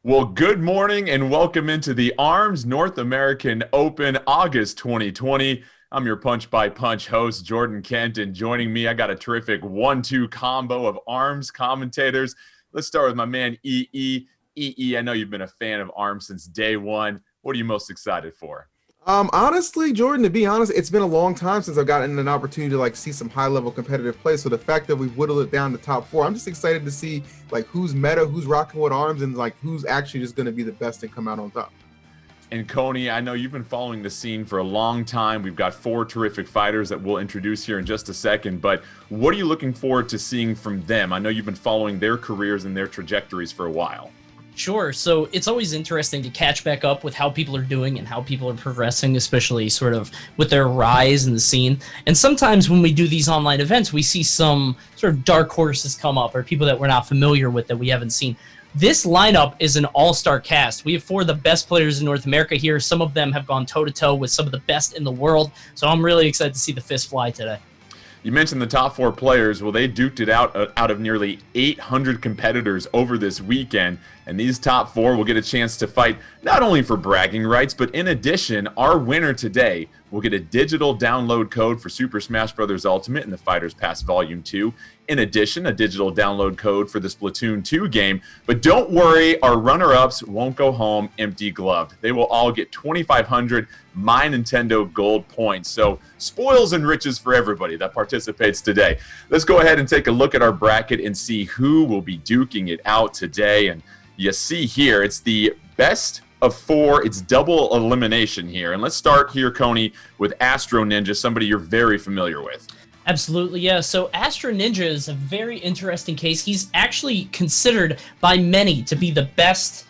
Well, good morning and welcome into the ARMS North American Open August 2020. I'm your punch by punch host, Jordan Kent, and joining me, I got a terrific 1-2 combo of ARMS commentators. Let's start with my man EE. EE, I know you've been a fan of ARMS since day one. What are you most excited for? Honestly, Jordan, to be honest, it's been a long time since I've gotten an opportunity to see some high level competitive play. So the fact that we've whittled it down to top four, I'm just excited to see who's meta, who's rocking with arms, and who's actually just going to be the best and come out on top. And Coney, I know you've been following the scene for a long time. We've got four terrific fighters that we'll introduce here in just a second. But what are you looking forward to seeing from them? I know you've been following their careers and their trajectories for a while. Sure. So it's always interesting to catch back up with how people are doing and how people are progressing, especially sort of with their rise in the scene. And sometimes when we do these online events, we see some sort of dark horses come up or people that we're not familiar with that we haven't seen. This lineup is an all-star cast. We have four of the best players in North America here. Some of them have gone toe-to-toe with some of the best in the world. So I'm really excited to see the fist fly today. You mentioned the top four players. Well, they duked it out of nearly 800 competitors over this weekend. And these top four will get a chance to fight not only for bragging rights, but in addition, our winner today will get a digital download code for Super Smash Bros. Ultimate in the Fighters Pass Volume 2. In addition, a digital download code for the Splatoon 2 game. But don't worry, our runner-ups won't go home empty-gloved. They will all get 2,500 My Nintendo Gold points. So spoils and riches for everybody that participates today. Let's go ahead and take a look at our bracket and see who will be duking it out today. And you see here, it's the best of four. It's double elimination here. And let's start here, Coney, with Astro Ninja, somebody you're very familiar with. Absolutely, yeah. So Astro Ninja is a very interesting case. He's actually considered by many to be the best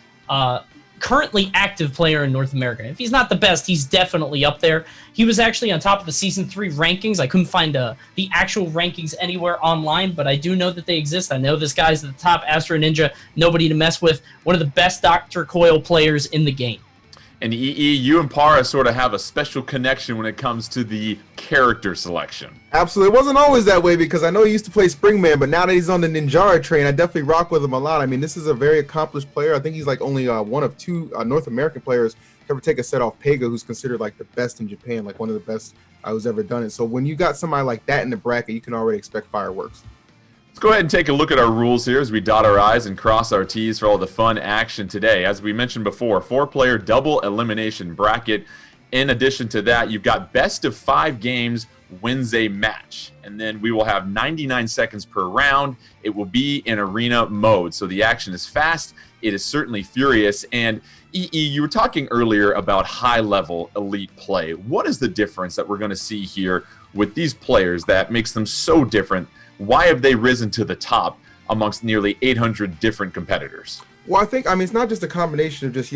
currently active player in North America. If he's not the best, he's definitely up there. He was actually on top of the Season 3 rankings. I couldn't find the actual rankings anywhere online, but I do know that they exist. I know this guy's at the top, Astro Ninja, nobody to mess with. One of the best Dr. Coil players in the game. And EE, you and Para sort of have a special connection when it comes to the character selection. Absolutely. It wasn't always that way because I know he used to play Springman, but now that he's on the Ninjara train, I definitely rock with him a lot. I mean, this is a very accomplished player. I think he's only one of two North American players to ever take a set off Pega, who's considered the best in Japan, one of the best who's ever done it. So when you got somebody like that in the bracket, you can already expect fireworks. Let's go ahead and take a look at our rules here as we dot our I's and cross our T's for all the fun action today. As we mentioned before, four-player double elimination bracket. In addition to that, you've got best of 5 games wins a match. And then we will have 99 seconds per round. It will be in arena mode. So the action is fast. It is certainly furious. And EE, you were talking earlier about high-level elite play. What is the difference that we're going to see here with these players that makes them so different? Why have they risen to the top amongst nearly 800 different competitors? Well, I mean, it's not just a combination of just,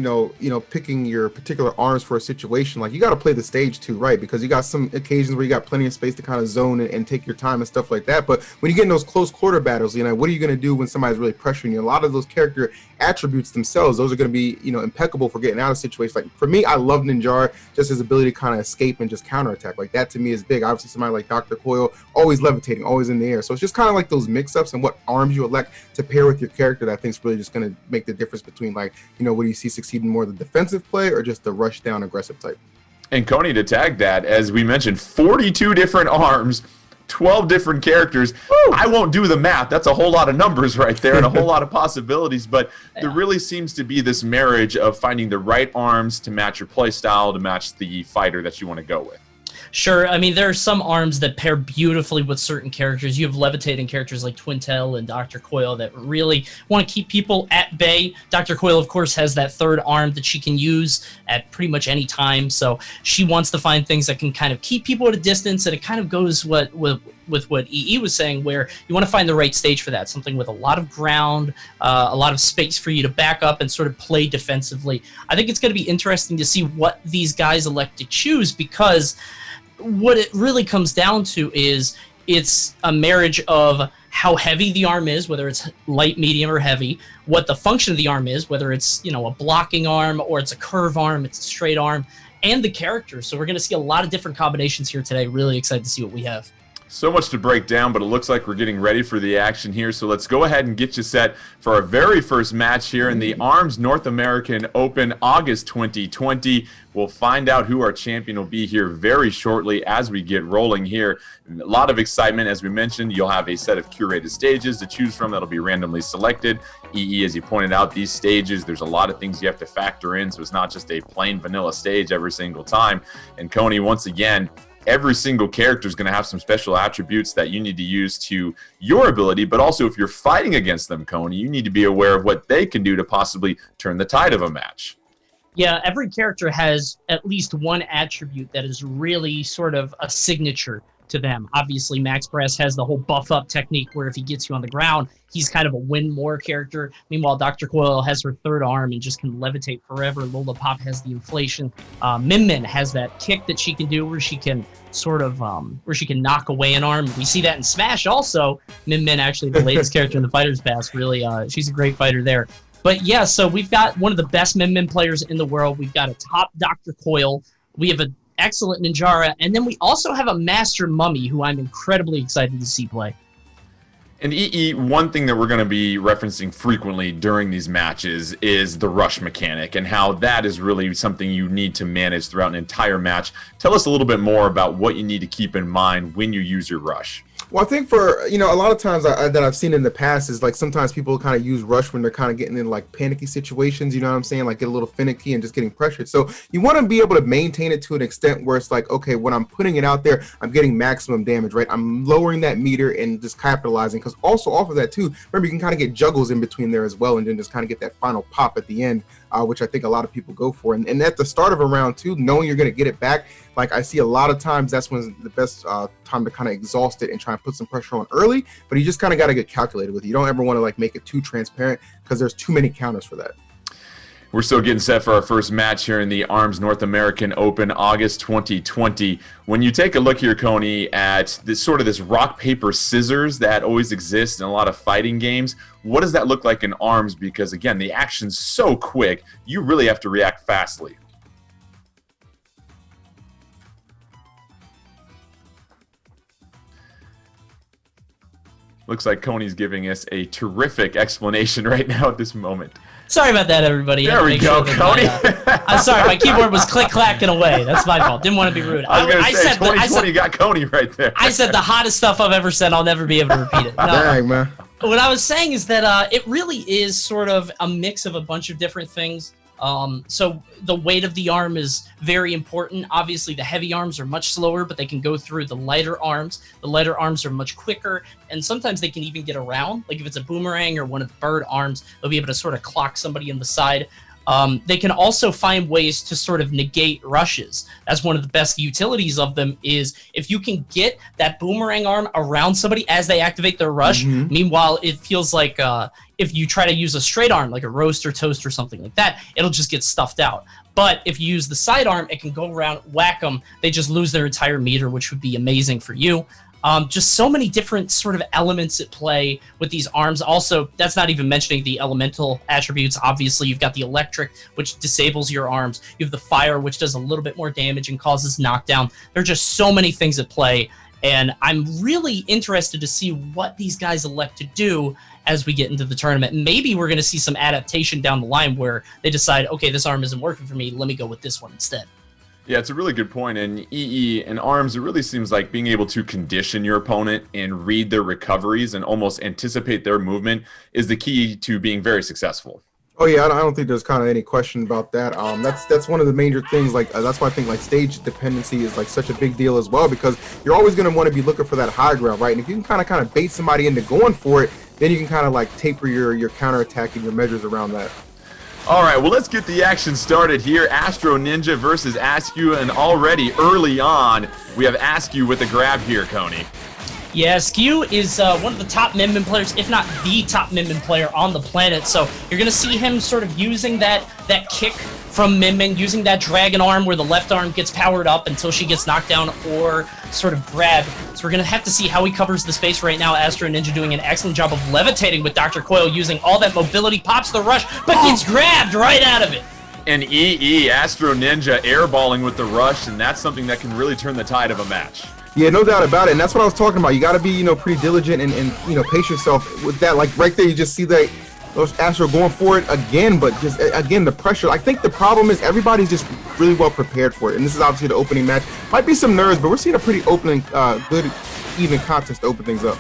picking your particular arms for a situation. You got to play the stage too, right? Because you got some occasions where you got plenty of space to kind of zone and take your time and stuff like that. But when you get in those close quarter battles, what are you going to do when somebody's really pressuring you? A lot of those character attributes themselves, those are going to be, impeccable for getting out of situations. For me, I love Ninjara, just his ability to kind of escape and just counterattack. That to me is big. Obviously, somebody like Dr. Coil, always levitating, always in the air. So it's just kind of those mix-ups and what arms you elect to pair with your character that I think is really just going to make the difference between what do you see succeeding more, the defensive play or just the rush down aggressive type. And Coney, to tag that, as we mentioned, 42 different arms, 12 different characters. Woo! I won't do the math. That's a whole lot of numbers right there and a whole lot of possibilities. But there really seems to be this marriage of finding the right arms to match your play style, to match the fighter that you want to go with. Sure. I mean, there are some arms that pair beautifully with certain characters. You have levitating characters like Twintel and Dr. Coil that really want to keep people at bay. Dr. Coil, of course, has that third arm that she can use at pretty much any time. So she wants to find things that can kind of keep people at a distance, and it kind of goes with what EE was saying, where you want to find the right stage for that, something with a lot of ground, a lot of space for you to back up and sort of play defensively. I think it's going to be interesting to see what these guys elect to choose, because what it really comes down to is it's a marriage of how heavy the arm is, whether it's light, medium, or heavy, what the function of the arm is, whether it's a blocking arm or it's a curve arm, it's a straight arm, and the character. So we're going to see a lot of different combinations here today. Really excited to see what we have. So much to break down, but it looks like we're getting ready for the action here. So let's go ahead and get you set for our very first match here in the ARMS North American Open, August 2020. We'll find out who our champion will be here very shortly as we get rolling here. A lot of excitement. As we mentioned, you'll have a set of curated stages to choose from that'll be randomly selected. EE, as you pointed out, these stages, there's a lot of things you have to factor in, so it's not just a plain vanilla stage every single time. And Coney, once again, every single character is going to have some special attributes that you need to use to your ability, but also if you're fighting against them, Coney, you need to be aware of what they can do to possibly turn the tide of a match. Yeah, every character has at least one attribute that is really sort of a signature to them. Obviously, Max Brass has the whole buff up technique where if he gets you on the ground, he's kind of a win more character. Meanwhile, Dr. Coyle has her third arm and just can levitate forever. Lola Pop has the inflation. Min Min has that kick that she can do where she can sort of where she can knock away an arm. We see that in Smash also. Min Min, actually the latest character in the Fighters Pass, really she's a great fighter there. But yeah, so we've got one of the best Min Min players in the world. We've got a top Dr. Coyle. We have an excellent Ninjara, and then we also have a Master Mummy who I'm incredibly excited to see play. And EE, one thing that we're going to be referencing frequently during these matches is the rush mechanic and how that is really something you need to manage throughout an entire match. Tell us a little bit more about what you need to keep in mind when you use your rush. Well, I think for, a lot of times that I've seen in the past is like sometimes people kind of use rush when they're kind of getting in like panicky situations, you know what I'm saying? Like get a little finicky and just getting pressured. So you want to be able to maintain it to an extent where it's like, okay, when I'm putting it out there, I'm getting maximum damage, right? I'm lowering that meter and just capitalizing, because also off of that too, remember you can kind of get juggles in between there as well and then just kind of get that final pop at the end, which I think a lot of people go for. And at the start of a round too, knowing you're going to get it back, like I see a lot of times that's when the best time to kind of exhaust it and try and put some pressure on early, but you just kind of got to get calculated with it. You don't ever want to like make it too transparent because there's too many counters for that. We're still getting set for our first match here in the ARMS North American Open, August 2020. When you take a look here, Coney, at this sort of this rock, paper, scissors that always exists in a lot of fighting games, what does that look like in ARMS? Because again, the action's so quick, you really have to react fastly. Looks like Coney's giving us a terrific explanation right now at this moment. Sorry about that, everybody. There we go, Coney. I'm sorry, my keyboard was click-clacking away. That's my fault. Didn't want to be rude. I was going to say, 2020 got Coney right there. I said the hottest stuff I've ever said. I'll never be able to repeat it. No. Dang, man. What I was saying is that it really is sort of a mix of a bunch of different things. So the weight of the arm is very important. Obviously, the heavy arms are much slower, but they can go through the lighter arms. The lighter arms are much quicker, and sometimes they can even get around. Like if it's a boomerang or one of the bird arms, they'll be able to sort of clock somebody in the side. They can also find ways to sort of negate rushes. That's one of the best utilities of them is if you can get that boomerang arm around somebody as they activate their rush. Meanwhile, it feels like if you try to use a straight arm, like a roast or toast or something like that, it'll just get stuffed out. But if you use the side arm, it can go around, whack them. They just lose their entire meter, which would be amazing for you. Just so many different sort of elements at play with these arms. Also, that's not even mentioning the elemental attributes. Obviously, you've got the electric, which disables your arms. You have the fire, which does a little bit more damage and causes knockdown. There are just so many things at play, and I'm really interested to see what these guys elect to do as we get into the tournament. Maybe we're going to see some adaptation down the line where they decide, okay, this arm isn't working for me, let me go with this one instead. Yeah, it's a really good point. And EE and ARMS, it really seems like being able to condition your opponent and read their recoveries and almost anticipate their movement is the key to being very successful. Oh yeah, I don't think there's kind of any question about that. That's one of the major things. Like that's why I think like stage dependency is like such a big deal as well, because you're always going to want to be looking for that high ground, right? And if you can kind of bait somebody into going for it, then you can kind of like taper your counterattack and your measures around that. All right, well, let's get the action started here. Astro Ninja versus Askew, and already early on, we have Askew with the grab here, Coney. Yeah, Askew is one of the top Min Min players, if not the top Min Min player on the planet. So you're going to see him sort of using that kick from Min Min, using that dragon arm where the left arm gets powered up until she gets knocked down or sort of grabbed. So we're going to have to see how he covers the space right now. Astro Ninja doing an excellent job of levitating with Dr. Coyle, using all that mobility, pops the rush, but gets grabbed right out of it. And EE, Astro Ninja airballing with the rush, and that's something that can really turn the tide of a match. Yeah, no doubt about it, and that's what I was talking about. You got to be, you know, pretty diligent and you know, pace yourself with that. Like right there, you just see that Astro going for it again, but just again the pressure. I think the problem is everybody's just really well prepared for it, and this is obviously the opening match. Might be some nerves, but we're seeing a pretty good, even contest to open things up.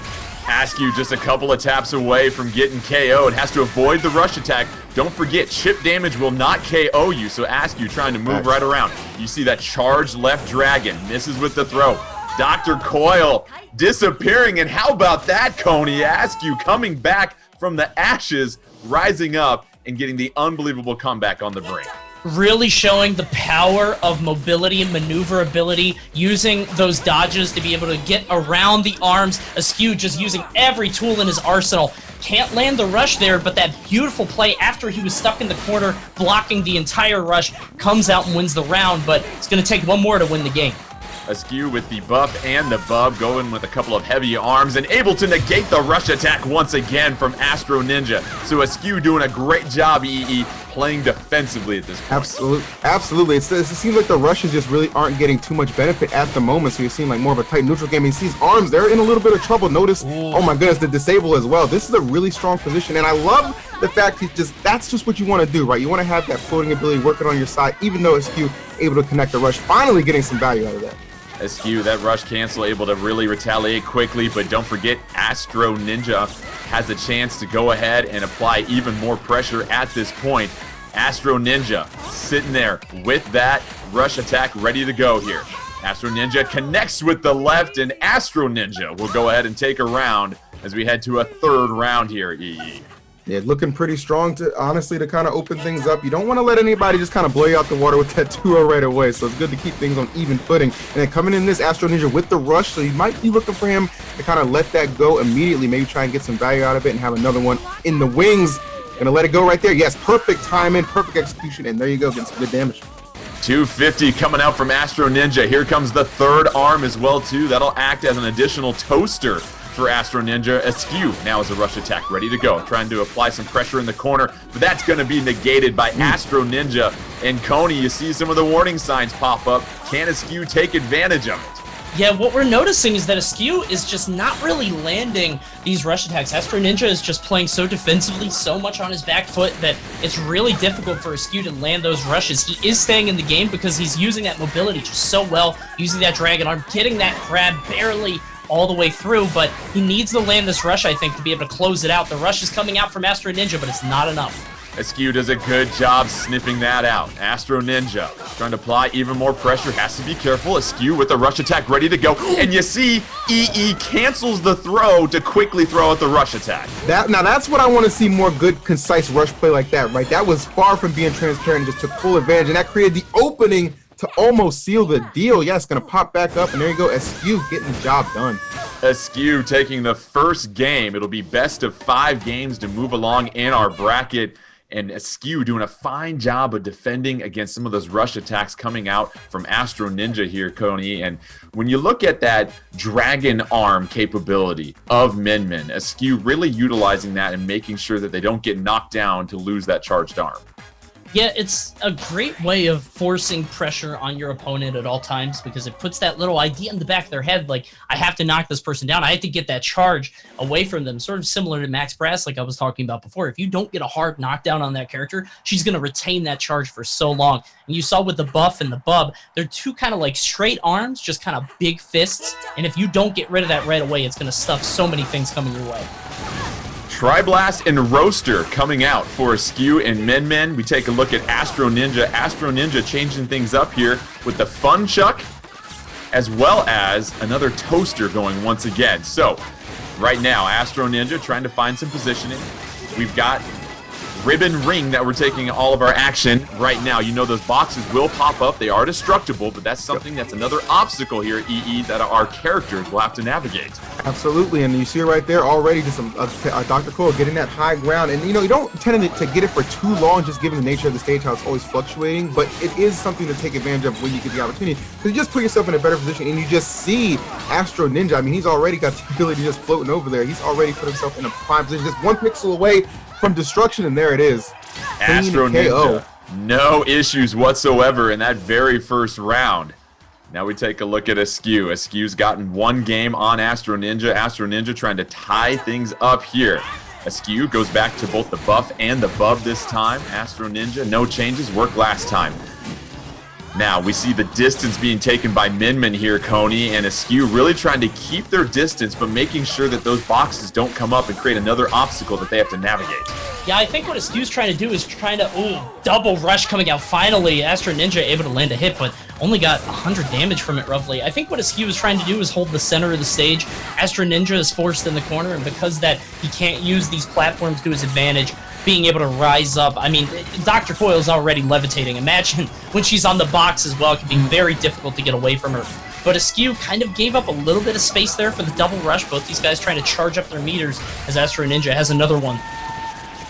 Askew just a couple of taps away from getting KO'd. Has to avoid the rush attack. Don't forget, chip damage will not KO you, so Askew trying to move right around. You see that charged left dragon. Misses with the throw. Dr. Coil disappearing, and how about that, Coney? Askew coming back from the ashes, rising up, and getting the unbelievable comeback on the brink. Really showing the power of mobility and maneuverability, using those dodges to be able to get around the arms. Askew just using every tool in his arsenal. Can't land the rush there, but that beautiful play after he was stuck in the corner, blocking the entire rush, comes out and wins the round, but it's going to take one more to win the game. Askew with the buff and the bub, going with a couple of heavy arms and able to negate the rush attack once again from Astro Ninja. So Askew doing a great job, EE, playing defensively at this point. Absolutely. It seems like the rushes just really aren't getting too much benefit at the moment, so you're seeing like more of a tight neutral game. He sees arms, they're in a little bit of trouble. Notice, oh my goodness, the disable as well. This is a really strong position, and I love the fact that's just what you want to do, right? You want to have that floating ability working on your side, even though Askew able to connect the rush, finally getting some value out of that. Askew, that rush cancel, able to really retaliate quickly, but don't forget Astro Ninja has a chance to go ahead and apply even more pressure at this point. Astro Ninja sitting there with that rush attack ready to go here. Astro Ninja connects with the left, and Astro Ninja will go ahead and take a round as we head to a third round here, EE. Yeah, looking pretty strong to honestly to kind of open things up. You don't want to let anybody just kind of blow you out the water with that 2-0 right away. So it's good to keep things on even footing. And then coming in this Astro Ninja with the rush, so you might be looking for him to kind of let that go immediately. Maybe try and get some value out of it and have another one in the wings. Gonna let it go right there. Yes, perfect timing, perfect execution, and there you go, getting some good damage. 250 coming out from Astro Ninja. Here comes the third arm as well too. That'll act as an additional toaster for Astro Ninja. Askew now is a rush attack ready to go, trying to apply some pressure in the corner, but that's going to be negated by Astro Ninja. And Coney, you see some of the warning signs pop up. Can Askew take advantage of it? Yeah, what we're noticing is that Askew is just not really landing these rush attacks. Astro Ninja is just playing so defensively, so much on his back foot, that it's really difficult for Askew to land those rushes. He is staying in the game because he's using that mobility just so well, using that dragon arm, getting that grab barely all the way through, but he needs to land this rush, I think, to be able to close it out. The rush is coming out from Astro Ninja, but it's not enough. Askew does a good job sniffing that out. Astro Ninja trying to apply even more pressure. Has to be careful. Askew with the rush attack ready to go. And you see EE cancels the throw to quickly throw out the rush attack. Now that's what I want to see, more good, concise rush play like that, right? That was far from being transparent and just took full advantage, and that created the opening to almost seal the deal. Yeah, it's going to pop back up, and there you go. Askew getting the job done. Askew taking the first game. It'll be best of 5 games to move along in our bracket. And Askew doing a fine job of defending against some of those rush attacks coming out from Astro Ninja here, Coney. And when you look at that dragon arm capability of Min Min, Askew really utilizing that and making sure that they don't get knocked down to lose that charged arm. Yeah, it's a great way of forcing pressure on your opponent at all times, because it puts that little idea in the back of their head, like, I have to knock this person down. I have to get that charge away from them. Sort of similar to Max Brass, like I was talking about before. If you don't get a hard knockdown on that character, she's going to retain that charge for so long. And you saw with the buff and the bub, they're two kind of like straight arms, just kind of big fists. And if you don't get rid of that right away, it's going to stuff so many things coming your way. Triblast and Roaster coming out for Askew and Min Min. We take a look at Astro Ninja. Astro Ninja changing things up here with the Fun Chuck, as well as another toaster going once again. So, right now, Astro Ninja trying to find some positioning. We've got Ribbon Ring that we're taking all of our action right now. You know those boxes will pop up. They are destructible, but that's something that's another obstacle here at EE that our characters will have to navigate. Absolutely, and you see it right there already, just Dr. Coil getting that high ground. And, you don't tend to get it for too long, just given the nature of the stage, how it's always fluctuating, but it is something to take advantage of when you get the opportunity. So you just put yourself in a better position, and you just see Astro Ninja. I mean, he's already got the ability just floating over there. He's already put himself in a prime position, just one pixel away from destruction, and there it is. Astro Ninja, no issues whatsoever in that very first round. Now we take a look at Askew. Askew's gotten one game on Astro Ninja. Astro Ninja trying to tie things up here. Askew goes back to both the buff and the bub this time. Astro Ninja, no changes, worked last time. Now, we see the distance being taken by Minmin here, Coney, and Askew really trying to keep their distance, but making sure that those boxes don't come up and create another obstacle that they have to navigate. Yeah, I think what Askew's trying to do is double rush coming out. Finally, Astro Ninja able to land a hit, but only got 100 damage from it, roughly. I think what Askew is trying to do is hold the center of the stage. Astro Ninja is forced in the corner, and because that he can't use these platforms to his advantage, being able to rise up. I mean, Dr. Coyle is already levitating. Imagine when she's on the box as well. It can be very difficult to get away from her. But Askew kind of gave up a little bit of space there for the double rush. Both these guys trying to charge up their meters as Astro Ninja has another one.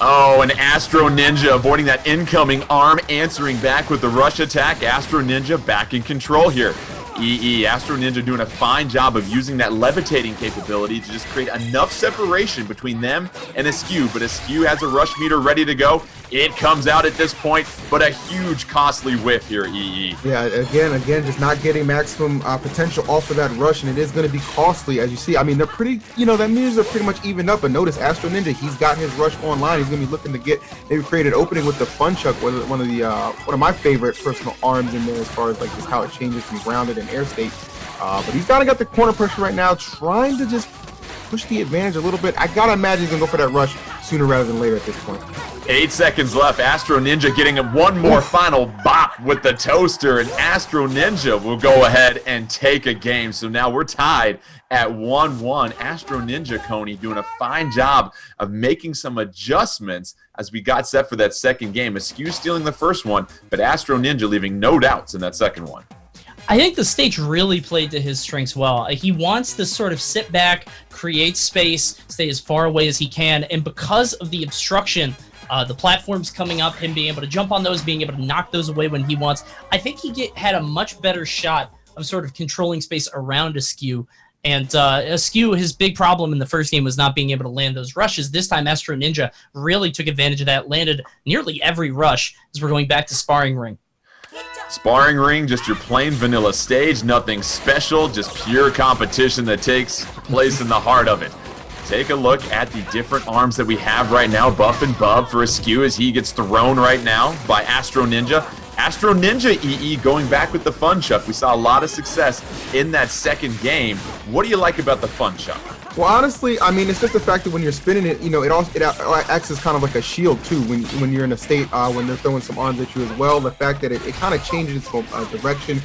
Oh, and Astro Ninja avoiding that incoming arm, answering back with the rush attack. Astro Ninja back in control here. Astro Ninja doing a fine job of using that levitating capability to just create enough separation between them and Askew. But Askew has a rush meter ready to go. It comes out at this point, but a huge costly whiff here, Yeah, again, just not getting maximum potential off of that rush, and it is going to be costly, as you see. I mean, they're pretty, that meters are pretty much evened up, but notice Astro Ninja, he's got his rush online. He's going to be looking to get, maybe create an opening with the Fun Chuck, one of my favorite personal arms in there as far as like just how it changes from grounded and air state. But he's kind of got the corner pressure right now, trying to just push the advantage a little bit. I got to imagine he's going to go for that rush sooner rather than later at this point. 8 seconds left. Astro Ninja getting one more final bop with the toaster, and Astro Ninja will go ahead and take a game. So now we're tied at 1-1. Astro Ninja, Coney, doing a fine job of making some adjustments as we got set for that second game. Askew stealing the first one, but Astro Ninja leaving no doubts in that second one. I think the stage really played to his strengths well. He wants to sort of sit back, create space, stay as far away as he can, and because of the obstruction, the platforms coming up, him being able to jump on those, being able to knock those away when he wants, I think he had a much better shot of sort of controlling space around Askew. And Askew, his big problem in the first game was not being able to land those rushes. This time, Astro Ninja really took advantage of that, landed nearly every rush as we're going back to Sparring Ring. Sparring Ring, just your plain vanilla stage, nothing special, just pure competition that takes place in the heart of it. Take a look at the different arms that we have right now. Buff and Bub for Askew as he gets thrown right now by Astro Ninja. Astro Ninja going back with the Fun Chuck. We saw a lot of success in that second game. What do you like about the Fun Chuck? Well, honestly, I mean, it's just the fact that when you're spinning it, it acts as kind of like a shield too. When you're in a state when they're throwing some arms at you as well, the fact that it kind of changes its direction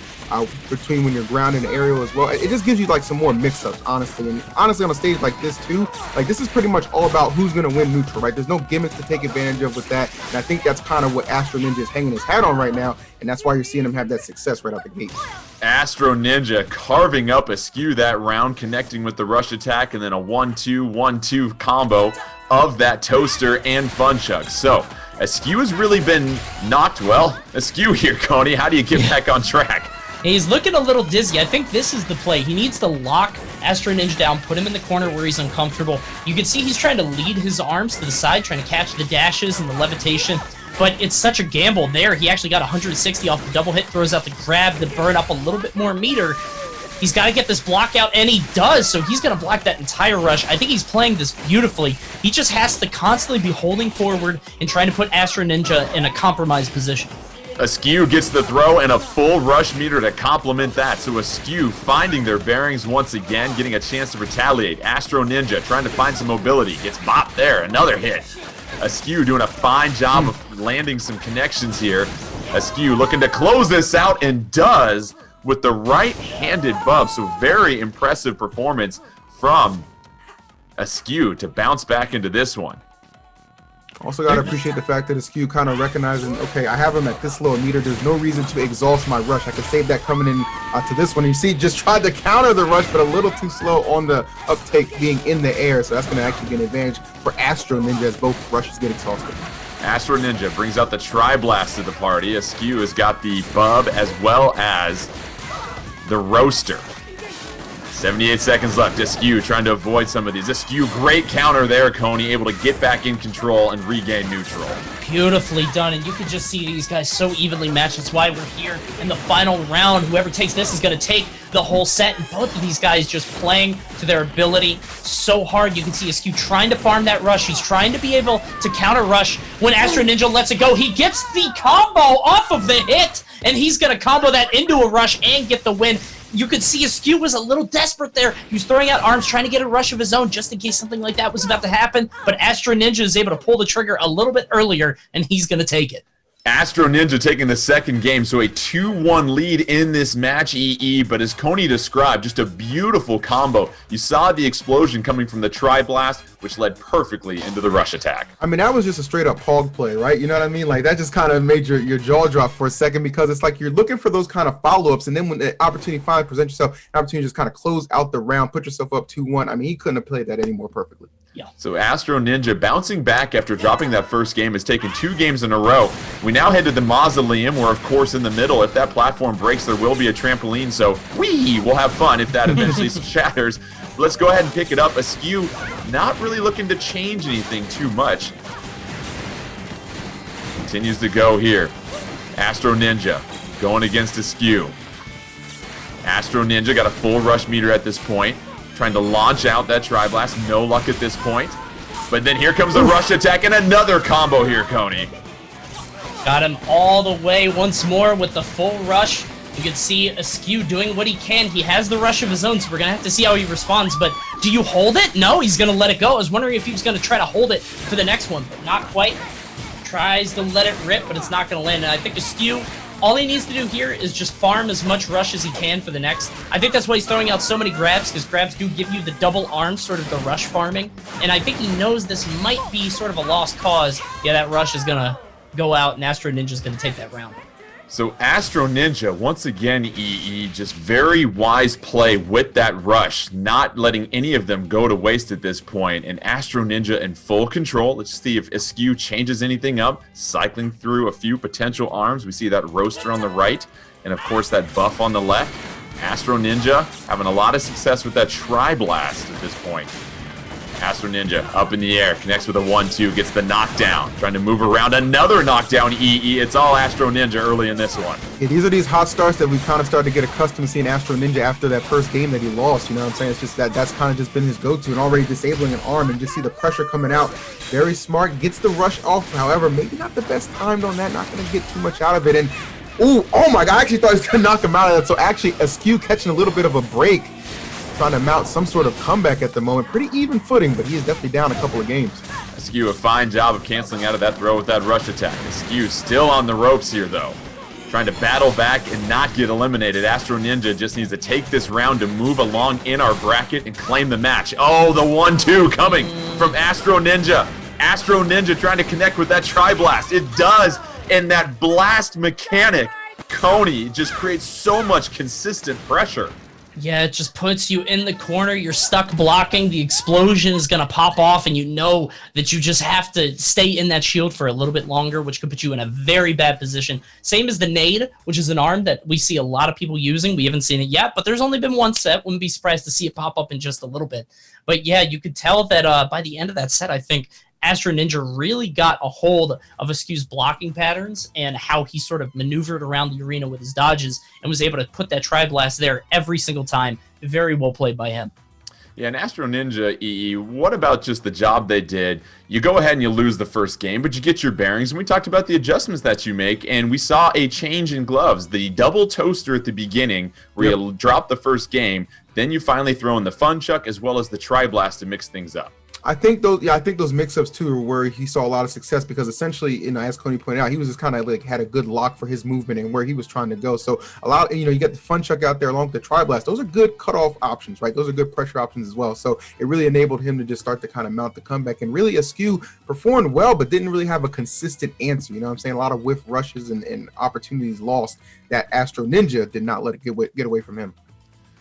between when you're grounded and aerial as well. It just gives you like some more mix-ups, honestly. And honestly, on a stage like this too, like this is pretty much all about who's gonna win neutral, right? There's no gimmicks to take advantage of with that, and I think that's kind of what Astro Ninja is hanging his hat on right now, and that's why you're seeing him have that success right out the gate. Astro Ninja carving up Askew that round, connecting with the rush attack, and then a 1-2-1-2 combo of that toaster and Fun Chuck. So Askew has really been knocked. Askew here, Coney. How do you get back on track? He's looking a little dizzy. I think this is the play. He needs to lock Astro Ninja down, put him in the corner where he's uncomfortable. You can see he's trying to lead his arms to the side, trying to catch the dashes and the levitation. But it's such a gamble there. He actually got 160 off the double hit, throws out the grab to burn up a little bit more meter. He's got to get this block out, and he does, so he's going to block that entire rush. I think he's playing this beautifully. He just has to constantly be holding forward and trying to put Astro Ninja in a compromised position. Askew gets the throw and a full rush meter to complement that. So Askew finding their bearings once again, getting a chance to retaliate. Astro Ninja trying to find some mobility. Gets bopped there. Another hit. Askew doing a fine job of landing some connections here. Askew looking to close this out, and does with the right-handed buff. So very impressive performance from Askew to bounce back into this one. Also got to appreciate the fact that Askew kind of recognizing, okay, I have him at this low meter. There's no reason to exhaust my rush. I can save that coming in to this one. You see, just tried to counter the rush, but a little too slow on the uptake being in the air. So that's going to actually get an advantage for Astro Ninja as both rushes get exhausted. Astro Ninja brings out the Tri-Blast to the party. Askew has got the Bub as well as the Roaster. 78 seconds left. Askew trying to avoid some of these. Askew, great counter there, Coney, able to get back in control and regain neutral. Beautifully done, and you can just see these guys so evenly matched. That's why we're here in the final round. Whoever takes this is going to take the whole set, and both of these guys just playing to their ability so hard. You can see Askew trying to farm that rush. He's trying to be able to counter rush. When Astro Ninja lets it go, he gets the combo off of the hit, and he's going to combo that into a rush and get the win. You could see Askew was a little desperate there. He was throwing out arms, trying to get a rush of his own just in case something like that was about to happen. But Astro Ninja is able to pull the trigger a little bit earlier, and he's going to take it. Astro Ninja taking the second game, so a 2-1 lead in this match, EE, but as Coney described, just a beautiful combo. You saw the explosion coming from the Tri-Blast, which led perfectly into the rush attack. I mean, that was just a straight up hog play, right? You know what I mean? Like, that just kind of made your jaw drop for a second, because it's like you're looking for those kind of follow-ups, and then when the opportunity finally presents yourself, an opportunity to just kind of close out the round, put yourself up 2-1. I mean, he couldn't have played that any more perfectly. Yeah. So Astro Ninja bouncing back after dropping that first game has taken 2 games in a row. We now head to the Mausoleum, where of course in the middle, if that platform breaks, there will be a trampoline, so we'll have fun if that eventually shatters. Let's go ahead and pick it up. Askew not really looking to change anything too much. Continues to go here. Astro Ninja going against Askew. Astro Ninja got a full rush meter at this point. Trying to launch out that Tri-Blast. No luck at this point. But then here comes a rush attack and another combo here, Coney. Got him all the way once more with the full rush. You can see Askew doing what he can. He has the rush of his own, so we're going to have to see how he responds. But do you hold it? No, he's going to let it go. I was wondering if he was going to try to hold it for the next one, but not quite. Tries to let it rip, but it's not going to land. And I think Askew, all he needs to do here is just farm as much rush as he can for the next. I think that's why he's throwing out so many grabs, because grabs do give you the double arm, sort of the rush farming. And I think he knows this might be sort of a lost cause. Yeah, that rush is going to go out, and Astro Ninja's going to take that round. So Astro Ninja, once again, EE, just very wise play with that rush, not letting any of them go to waste at this point. And Astro Ninja in full control. Let's see if Askew changes anything up, cycling through a few potential arms. We see that roaster on the right, and of course that buff on the left. Astro Ninja having a lot of success with that Tri-Blast at this point. Astro Ninja up in the air, connects with a 1-2, gets the knockdown, trying to move around another knockdown, EE. It's all Astro Ninja early in this one. Yeah, these are these hot starts that we've kind of started to get accustomed to seeing Astro Ninja after that first game that he lost. You know what I'm saying? It's just that's kind of just been his go-to, and already disabling an arm, and just see the pressure coming out. Very smart, gets the rush off. However, maybe not the best timed on that, not going to get too much out of it. And ooh, oh my God, I actually thought he was going to knock him out of that. So actually, Askew catching a little bit of a break, trying to mount some sort of comeback at the moment. Pretty even footing, but he is definitely down a couple of games. Askew, a fine job of canceling out of that throw with that rush attack. Askew still on the ropes here, though. Trying to battle back and not get eliminated. Astro Ninja just needs to take this round to move along in our bracket and claim the match. Oh, the 1-2 coming from Astro Ninja. Astro Ninja trying to connect with that Tri-Blast. It does, and that blast mechanic, Coney, just creates so much consistent pressure. Yeah, it just puts you in the corner. You're stuck blocking. The explosion is going to pop off, and you know that you just have to stay in that shield for a little bit longer, which could put you in a very bad position. Same as the nade, which is an arm that we see a lot of people using. We haven't seen it yet, but there's only been one set. Wouldn't be surprised to see it pop up in just a little bit. But yeah, you could tell that by the end of that set, I think Astro Ninja really got a hold of Askew's blocking patterns and how he sort of maneuvered around the arena with his dodges and was able to put that Tri-Blast there every single time. Very well played by him. Yeah, and Astro Ninja, EE, what about just the job they did? You go ahead and you lose the first game, but you get your bearings, and we talked about the adjustments that you make, and we saw a change in gloves. The double toaster at the beginning, where you drop the first game, then you finally throw in the Fun Chuck as well as the Tri-Blast to mix things up. I think those mix-ups too are where he saw a lot of success, because essentially, you know, as Coney pointed out, he was just kind of like had a good lock for his movement and where he was trying to go. So a lot, you know, you get the Fun Chuck out there along with the Tri-Blast. Those are good cutoff options, right? Those are good pressure options as well. So it really enabled him to just start to kind of mount the comeback. And really, Askew performed well, but didn't really have a consistent answer. You know what I'm saying? A lot of whiff rushes and opportunities lost that Astro Ninja did not let it get away from him.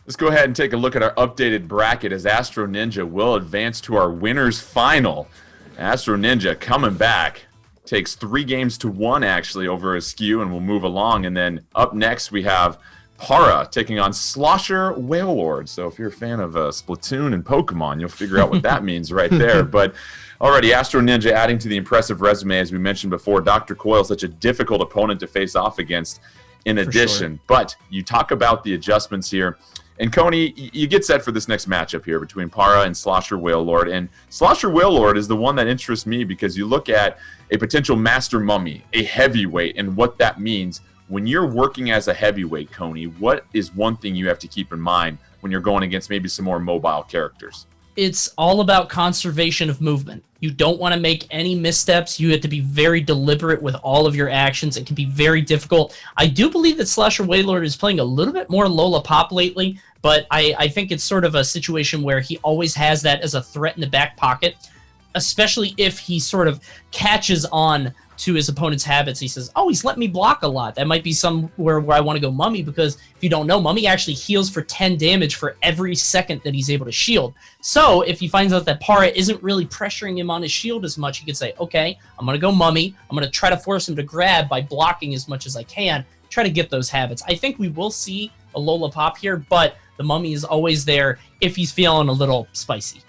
Let's go ahead and take a look at our updated bracket as Astro Ninja will advance to our winners final. Astro Ninja coming back. Takes 3-1 actually over Askew, and we'll move along. And then up next we have Para taking on Slosher Whalelord. So if you're a fan of Splatoon and Pokemon, you'll figure out what that means right there. But already, Astro Ninja adding to the impressive resume, as we mentioned before. Dr. Coil, such a difficult opponent to face off against in addition. Sure. But you talk about the adjustments here. And Coney, you get set for this next matchup here between Para and Slosher Whalelord. And Slosher Whalelord is the one that interests me because you look at a potential Master Mummy, a heavyweight, and what that means. When you're working as a heavyweight, Coney, what is one thing you have to keep in mind when you're going against maybe some more mobile characters? It's all about conservation of movement. You don't want to make any missteps. You have to be very deliberate with all of your actions. It can be very difficult. I do believe that Slosher Whalelord is playing a little bit more Lola Pop lately, but I think it's sort of a situation where he always has that as a threat in the back pocket, especially if he sort of catches on to his opponent's habits. He says, oh, he's let me block a lot. That might be somewhere where I want to go Mummy, because if you don't know, Mummy actually heals for 10 damage for every second that he's able to shield. So if he finds out that Para isn't really pressuring him on his shield as much, he can say, okay, I'm going to go Mummy. I'm going to try to force him to grab by blocking as much as I can, try to get those habits. I think we will see a Lola Pop here, but the Mummy is always there if he's feeling a little spicy.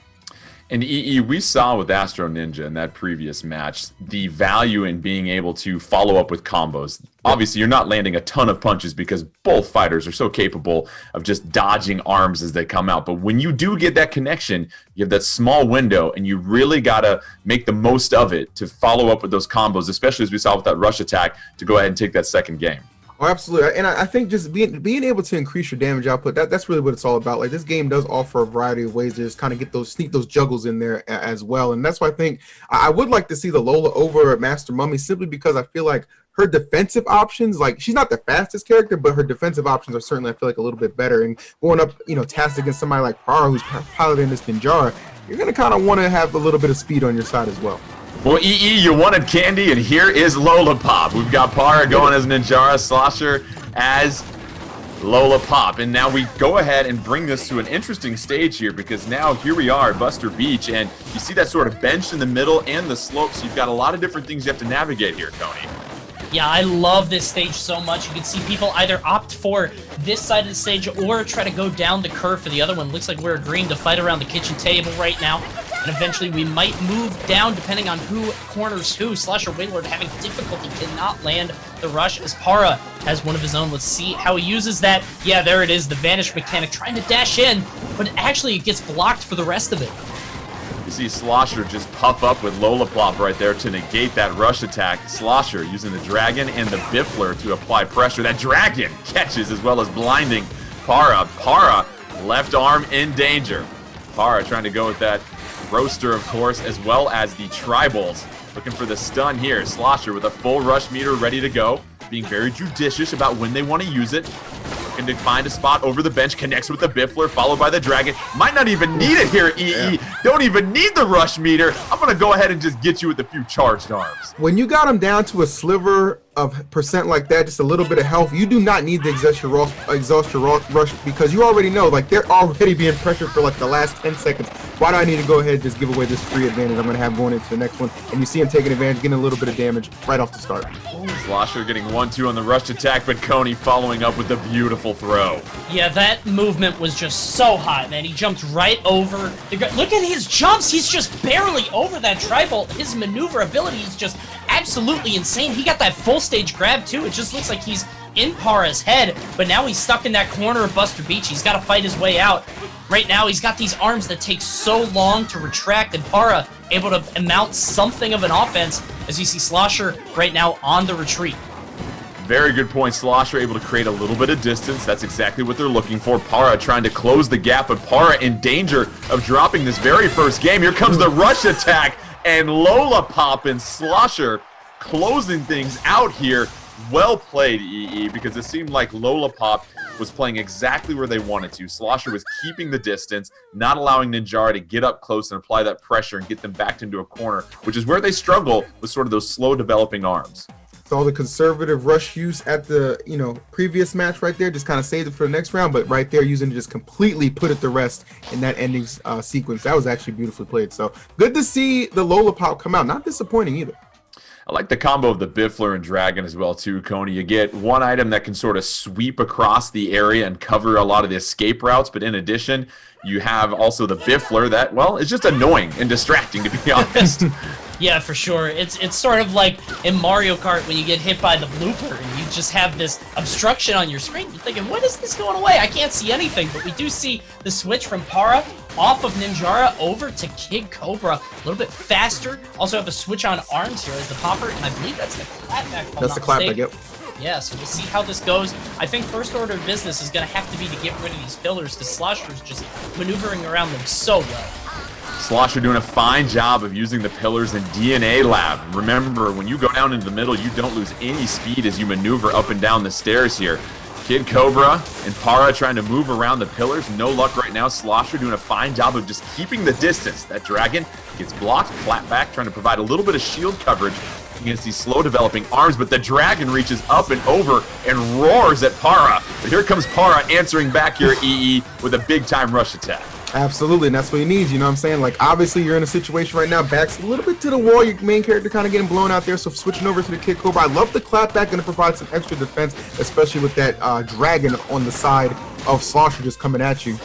And EE, we saw with Astro Ninja in that previous match the value in being able to follow up with combos. Obviously, you're not landing a ton of punches because both fighters are so capable of just dodging arms as they come out. But when you do get that connection, you have that small window, and you really got to make the most of it to follow up with those combos, especially as we saw with that rush attack, to go ahead and take that second game. Oh, absolutely. And I think just being able to increase your damage output, that's really what it's all about. Like, this game does offer a variety of ways to just kind of get sneak those juggles in there as well. And that's why I think I would like to see the Lola over Master Mummy, simply because I feel like her defensive options, like, she's not the fastest character, but her defensive options are certainly, I feel like, a little bit better. And going up, tasked against somebody like Para, who's piloting this Ninjara, you're going to kind of want to have a little bit of speed on your side as well. Well, EE, you wanted candy, and here is Lola Pop. We've got Para going as Ninjara, Slosher as Lola Pop. And now we go ahead and bring this to an interesting stage here, because now here we are at Buster Beach, and you see that sort of bench in the middle and the slope, so you've got a lot of different things you have to navigate here, Tony. Yeah, I love this stage so much. You can see people either opt for this side of the stage or try to go down the curve for the other one. Looks like we're agreeing to fight around the kitchen table right now. And eventually we might move down depending on who corners who. Slosher Whalelord having difficulty, cannot land the rush as Para has one of his own. Let's see how he uses that. Yeah, there it is, the vanish mechanic trying to dash in, but actually it gets blocked for the rest of it. You see Slosher just puff up with Lola Plop right there to negate that rush attack. Slosher using the Dragon and the Biffler to apply pressure. That Dragon catches as well as blinding Para. Para, left arm in danger. Para trying to go with that Roaster, of course, as well as the Tribals. Looking for the stun here. Slosher with a full rush meter ready to go. Being very judicious about when they want to use it. Looking to find a spot over the bench. Connects with the Biffler, followed by the Dragon. Might not even need it here, EE. Yeah. Don't even need the rush meter. I'm going to go ahead and just get you with a few charged arms. When you got him down to a sliver of percent like that, just a little bit of health, you do not need the exhaust your rush, because you already know, like, they're already being pressured for like the last 10 seconds. Why do I need to go ahead and just give away this free advantage I'm going to have going into the next one? And you see him taking advantage, getting a little bit of damage right off the start. Slosher getting 1-2 on the rush attack, but Coney following up with a beautiful throw. Yeah, that movement was just so hot, man. He jumped right over the look at his jumps. He's just barely over that tribal. His maneuverability is just absolutely insane. He got that full stage grab too. It just looks like he's in Para's head, but now he's stuck in that corner of Buster Beach. He's got to fight his way out. Right now, he's got these arms that take so long to retract, and Para able to mount something of an offense, as you see Slosher right now on the retreat. Very good point. Slosher able to create a little bit of distance. That's exactly what they're looking for. Para trying to close the gap, but Para in danger of dropping this very first game. Here comes the rush attack, and Lola Pop and Slosher closing things out here. Well played, EE, because it seemed like Lola Pop was playing exactly where they wanted to. Slosher was keeping the distance, not allowing Ninjara to get up close and apply that pressure and get them backed into a corner, which is where they struggle with sort of those slow developing arms. So the conservative rush use at the previous match right there, just kind of saved it for the next round, but right there using it just completely put it to rest in that ending sequence. That was actually beautifully played. So good to see the Lola Pop come out. Not disappointing either. I like the combo of the Biffler and Dragon as well too, Coney. You get one item that can sort of sweep across the area and cover a lot of the escape routes, but in addition, you have also the Biffler that, well, is just annoying and distracting, to be honest. Yeah, for sure. It's sort of like in Mario Kart when you get hit by the blooper and you just have this obstruction on your screen. You're thinking, when is this going away? I can't see anything. But we do see the switch from Para off of Ninjara over to Kid Cobra. A little bit faster. Also have a switch on arms here as the popper, and I believe that's the clapback. That's the clapback, yep. Yeah, so we'll see how this goes. I think first order of business is going to have to be to get rid of these pillars because Slosher's just maneuvering around them so well. Slosher doing a fine job of using the pillars in DNA Lab. Remember, when you go down into the middle, you don't lose any speed as you maneuver up and down the stairs here. Kid Cobra and Para trying to move around the pillars. No luck right now. Slosher doing a fine job of just keeping the distance. That Dragon gets blocked, clapback, trying to provide a little bit of shield coverage against these slow developing arms, but the Dragon reaches up and over and roars at Para. But here comes Para answering back here, EE, with a big time rush attack. Absolutely, and that's what he needs, you know what I'm saying? Like, obviously, you're in a situation right now, back's a little bit to the wall, your main character kind of getting blown out there, so switching over to the Kid Cobra. I love the clapback, going to provide some extra defense, especially with that Dragon on the side of Slosher just coming at you.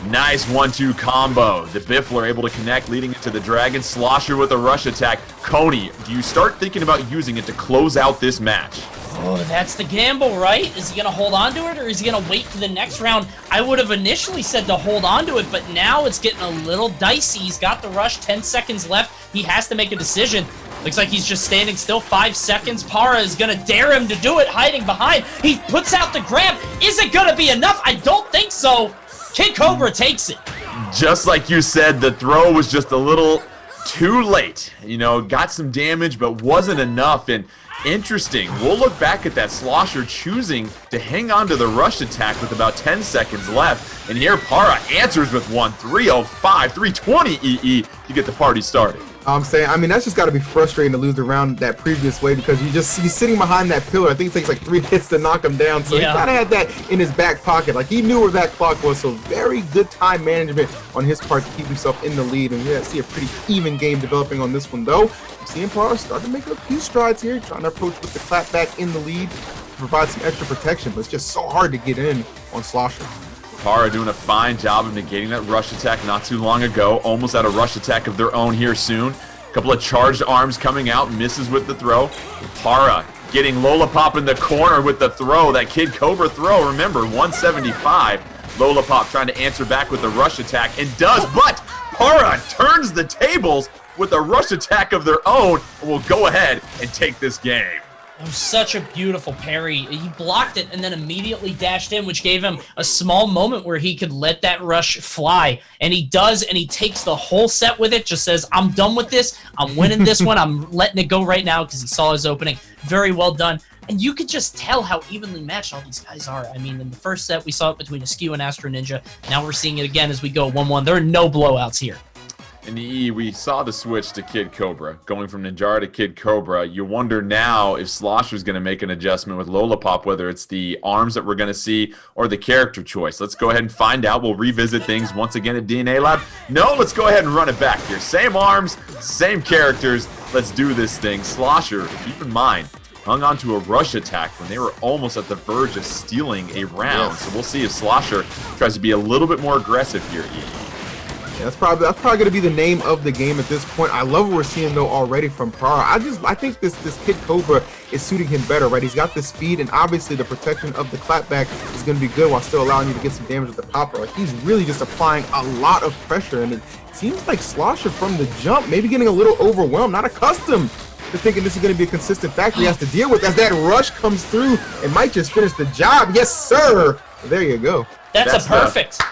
Nice 1-2 combo. The Biffler able to connect, leading into the Dragon. Slosher with a rush attack. Coney, do you start thinking about using it to close out this match? Oh, that's the gamble, right? Is he going to hold on to it, or is he going to wait for the next round? I would have initially said to hold on to it, but now it's getting a little dicey. He's got the rush, 10 seconds left. He has to make a decision. Looks like he's just standing still, 5 seconds. Para is going to dare him to do it, hiding behind. He puts out the grab. Is it going to be enough? I don't think so. Kid Cobra takes it. Just like you said, the throw was just a little too late. You know, got some damage, but wasn't enough. And interesting, we'll look back at that. Slosher choosing to hang on to the rush attack with about 10 seconds left. And here Para answers with one, 305, 320 EE to get the party started. I'm saying, I mean, that's just got to be frustrating to lose the round that previous way because he's sitting behind that pillar. I think it takes like 3 hits to knock him down. So yeah, he kind of had that in his back pocket. Like, he knew where that clock was. So very good time management on his part to keep himself in the lead. And yeah, see a pretty even game developing on this one, though. I'm seeing Para start to make a few strides here, trying to approach with the clapback in the lead to provide some extra protection. But it's just so hard to get in on Slosher. Para doing a fine job of negating that rush attack not too long ago. Almost at a rush attack of their own here soon. A couple of charged arms coming out. Misses with the throw. Para getting Lollipop in the corner with the throw. That Kid Cobra throw, remember, 175. Lollipop trying to answer back with the rush attack and does, but Para turns the tables with a rush attack of their own and will go ahead and take this game. It was such a beautiful parry. He blocked it and then immediately dashed in, which gave him a small moment where he could let that rush fly. And he does, and he takes the whole set with it, just says, I'm done with this. I'm winning this one. I'm letting it go right now because he saw his opening. Very well done. And you could just tell how evenly matched all these guys are. I mean, in the first set, we saw it between Askew and Astro Ninja. Now we're seeing it again as we go 1-1. There are no blowouts here. In the E, we saw the switch to Kid Cobra. Going from Ninjara to Kid Cobra, you wonder now if Slosher's going to make an adjustment with Lollipop, whether it's the arms that we're going to see or the character choice. Let's go ahead and find out. We'll revisit things once again at DNA Lab. No, let's go ahead and run it back here. Same arms, same characters. Let's do this thing. Slosher, keep in mind, hung on to a rush attack when they were almost at the verge of stealing a round. Yes. So we'll see if Slosher tries to be a little bit more aggressive here, E. Yeah, that's probably going to be the name of the game at this point. I love what we're seeing though already from Para. I think this Kid Cobra is suiting him better, right? He's got the speed and obviously the protection of the clapback is going to be good while still allowing you to get some damage with the popper. Like, he's really just applying a lot of pressure, and it seems like Slosher from the jump maybe getting a little overwhelmed, not accustomed to thinking this is going to be a consistent factor he has to deal with as that rush comes through and might just finish the job. Yes, sir. There you go. That's a perfect.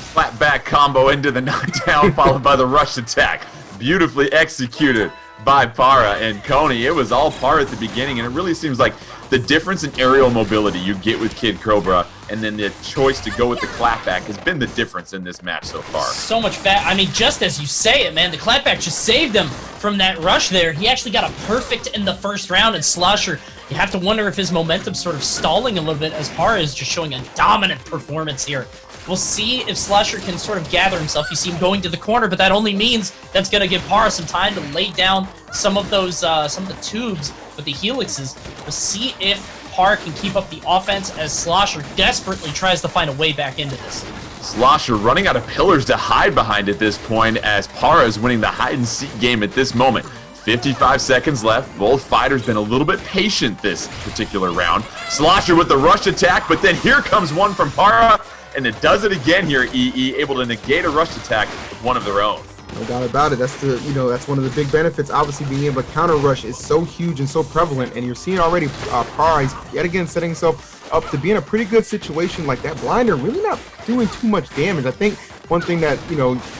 Flat back combo into the knockdown, followed by the rush attack. Beautifully executed by Para and Coney. It was all Para at the beginning, and it really seems like the difference in aerial mobility you get with Kid Cobra and then the choice to go with the clapback has been the difference in this match so far. So much I mean, just as you say it, man, the clapback just saved him from that rush there. He actually got a perfect in the first round, and Slosher, you have to wonder if his momentum's sort of stalling a little bit as Para is just showing a dominant performance here. We'll see if Slosher can sort of gather himself. You see him going to the corner, but that only means that's going to give Para some time to lay down some of those, some of the tubes with the helixes. We'll see if Para can keep up the offense as Slosher desperately tries to find a way back into this. Slosher running out of pillars to hide behind at this point as Para is winning the hide-and-seek game at this moment. 55 seconds left. Both fighters been a little bit patient this particular round. Slosher with the rush attack, but then here comes one from Para, and it does it again here, EE, able to negate a rush attack with one of their own. No doubt about it. That's that's one of the big benefits. Obviously, being able to counter rush is so huge and so prevalent, and you're seeing already Para yet again setting himself up to be in a pretty good situation. Like that blinder really not doing too much damage. I think one thing that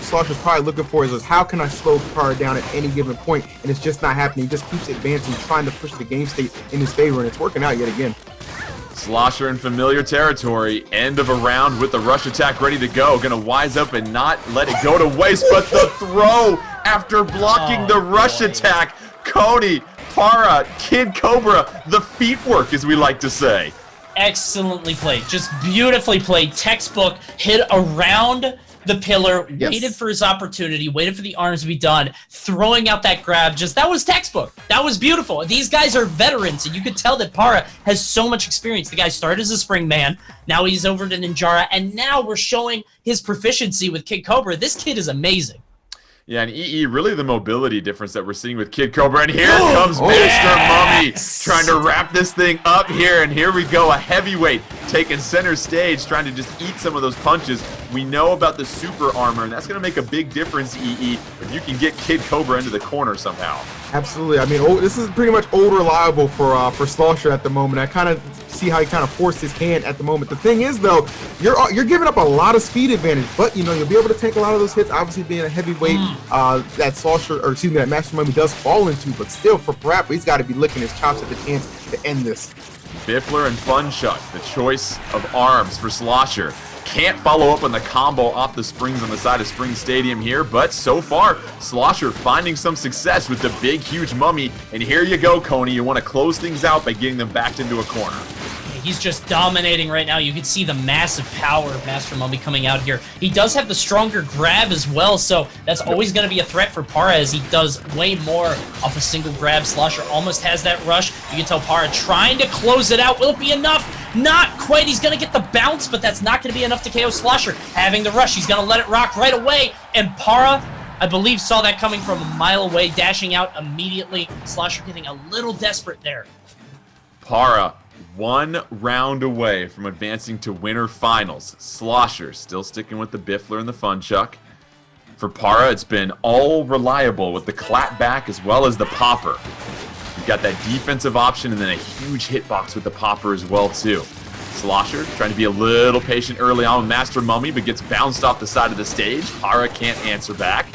Slosher's probably looking for is how can I slow Para down at any given point, and it's just not happening. He just keeps advancing, trying to push the game state in his favor, and it's working out yet again. Slosher in familiar territory. End of a round with the rush attack ready to go. Gonna wise up and not let it go to waste, but the throw after blocking the rush attack. Cody, Para, Kid Cobra, the feet work, as we like to say. Excellently played. Just beautifully played. Textbook. Hit around the pillar, waited for his opportunity, waited for the arms to be done, throwing out that grab. That was textbook. That was beautiful. These guys are veterans, and you could tell that Para has so much experience. The guy started as a spring man, now he's over to Ninjara, and now we're showing his proficiency with Kid Cobra. This kid is amazing. Yeah, and EE, really the mobility difference that we're seeing with Kid Cobra. And here comes Master Mummy trying to wrap this thing up here. And here we go, a heavyweight taking center stage, trying to just eat some of those punches. We know about the super armor, and that's going to make a big difference, EE, if you can get Kid Cobra into the corner somehow. Absolutely. I mean, this is pretty much old reliable for Slosher at the moment. I kind of see how he kind of forced his hand at the moment. The thing is, though, you're giving up a lot of speed advantage, but you'll be able to take a lot of those hits. Obviously, being a heavyweight, that Slosher, or excuse me, that Master Mummy does fall into, but still, for Parappa, he's got to be licking his chops at the chance to end this. Biffler and Funchuck, the choice of arms for Slosher. Can't follow up on the combo off the springs on the side of Spring Stadium here, but so far, Slosher finding some success with the big, huge Mummy. And here you go, Coney. You want to close things out by getting them backed into a corner. He's just dominating right now. You can see the massive power of Master Mummy coming out here. He does have the stronger grab as well, so that's always going to be a threat for Para as he does way more off a single grab. Slosher almost has that rush. You can tell Para trying to close it out. Will it be enough? Not quite. He's going to get the bounce, but that's not going to be enough to KO Slosher. Having the rush, he's going to let it rock right away, and Para, I believe, saw that coming from a mile away, dashing out immediately. Slosher getting a little desperate there. Para, 1 round away from advancing to winter finals. Slosher still sticking with the Biffler and the Funchuck. For Para, it's been all reliable with the clap back as well as the popper. You've got that defensive option and then a huge hitbox with the popper as well, too. Slosher trying to be a little patient early on with Master Mummy, but gets bounced off the side of the stage. Para can't answer back.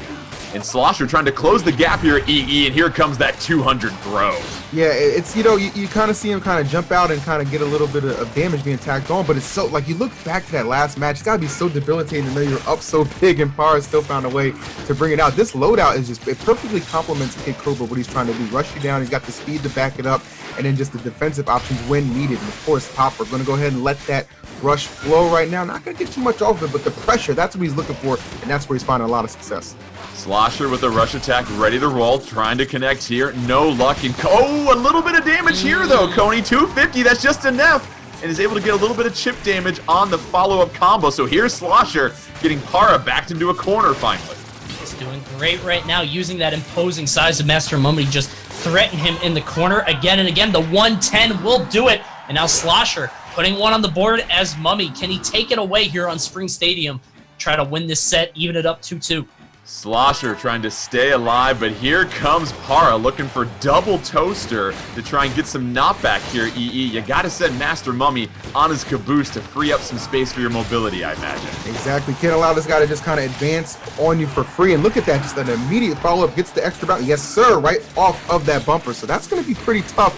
And Slosher trying to close the gap here at EE, and here comes that 200 throw. Yeah, it's, you kind of see him kind of jump out and kind of get a little bit of damage being tacked on, but it's so, like, you look back to that last match, it's got to be so debilitating to know you're up so big and Para still found a way to bring it out. This loadout is just, it perfectly complements Kid Cobra, what he's trying to do. Rush you down, he's got the speed to back it up, and then just the defensive options when needed. And of course, Popper, going to go ahead and let that rush flow right now. Not going to get too much off of it, but the pressure, that's what he's looking for, and that's where he's finding a lot of success. Slosher with a rush attack ready to roll, trying to connect here. No luck. And a little bit of damage here, though, Coney. 250, that's just enough. And is able to get a little bit of chip damage on the follow-up combo. So here's Slosher getting Para backed into a corner finally. He's doing great right now, using that imposing size of Master Mummy to just threaten him in the corner again and again. The 110 will do it. And now Slosher putting one on the board as Mummy. Can he take it away here on Spring Stadium? Try to win this set, even it up 2-2. Slosher trying to stay alive, but here comes Para looking for double toaster to try and get some knockback here, EE. You gotta send Master Mummy on his caboose to free up some space for your mobility, I imagine. Exactly. Can't allow this guy to just kind of advance on you for free. And look at that, just an immediate follow-up, gets the extra bounce. Yes, sir, right off of that bumper. So that's going to be pretty tough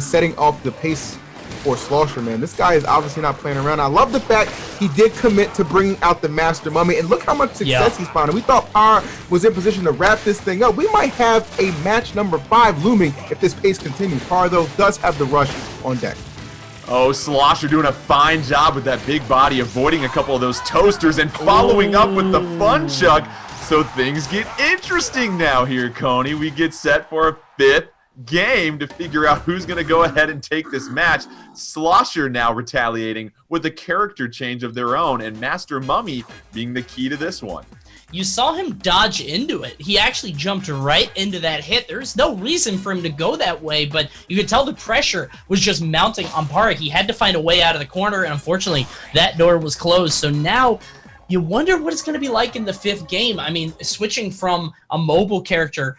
setting off the pace for Slosher, man. This guy is obviously not playing around. I love the fact he did commit to bringing out the Master Mummy, and look how much success he's found. We thought Para was in position to wrap this thing up. We might have a match number 5 looming if this pace continues. Para, though, does have the rush on deck. Oh, Slosher doing a fine job with that big body, avoiding a couple of those toasters and following up with the fun chuck. So things get interesting now here, Coney. We get set for a 5th game to figure out who's going to go ahead and take this match. Slosher now retaliating with a character change of their own, and Master Mummy being the key to this one. You saw him dodge into it. He actually jumped right into that hit. There's no reason for him to go that way, but you could tell the pressure was just mounting on Para. He had to find a way out of the corner, and unfortunately, that door was closed. So now you wonder what it's going to be like in the 5th game. I mean, switching from a mobile character,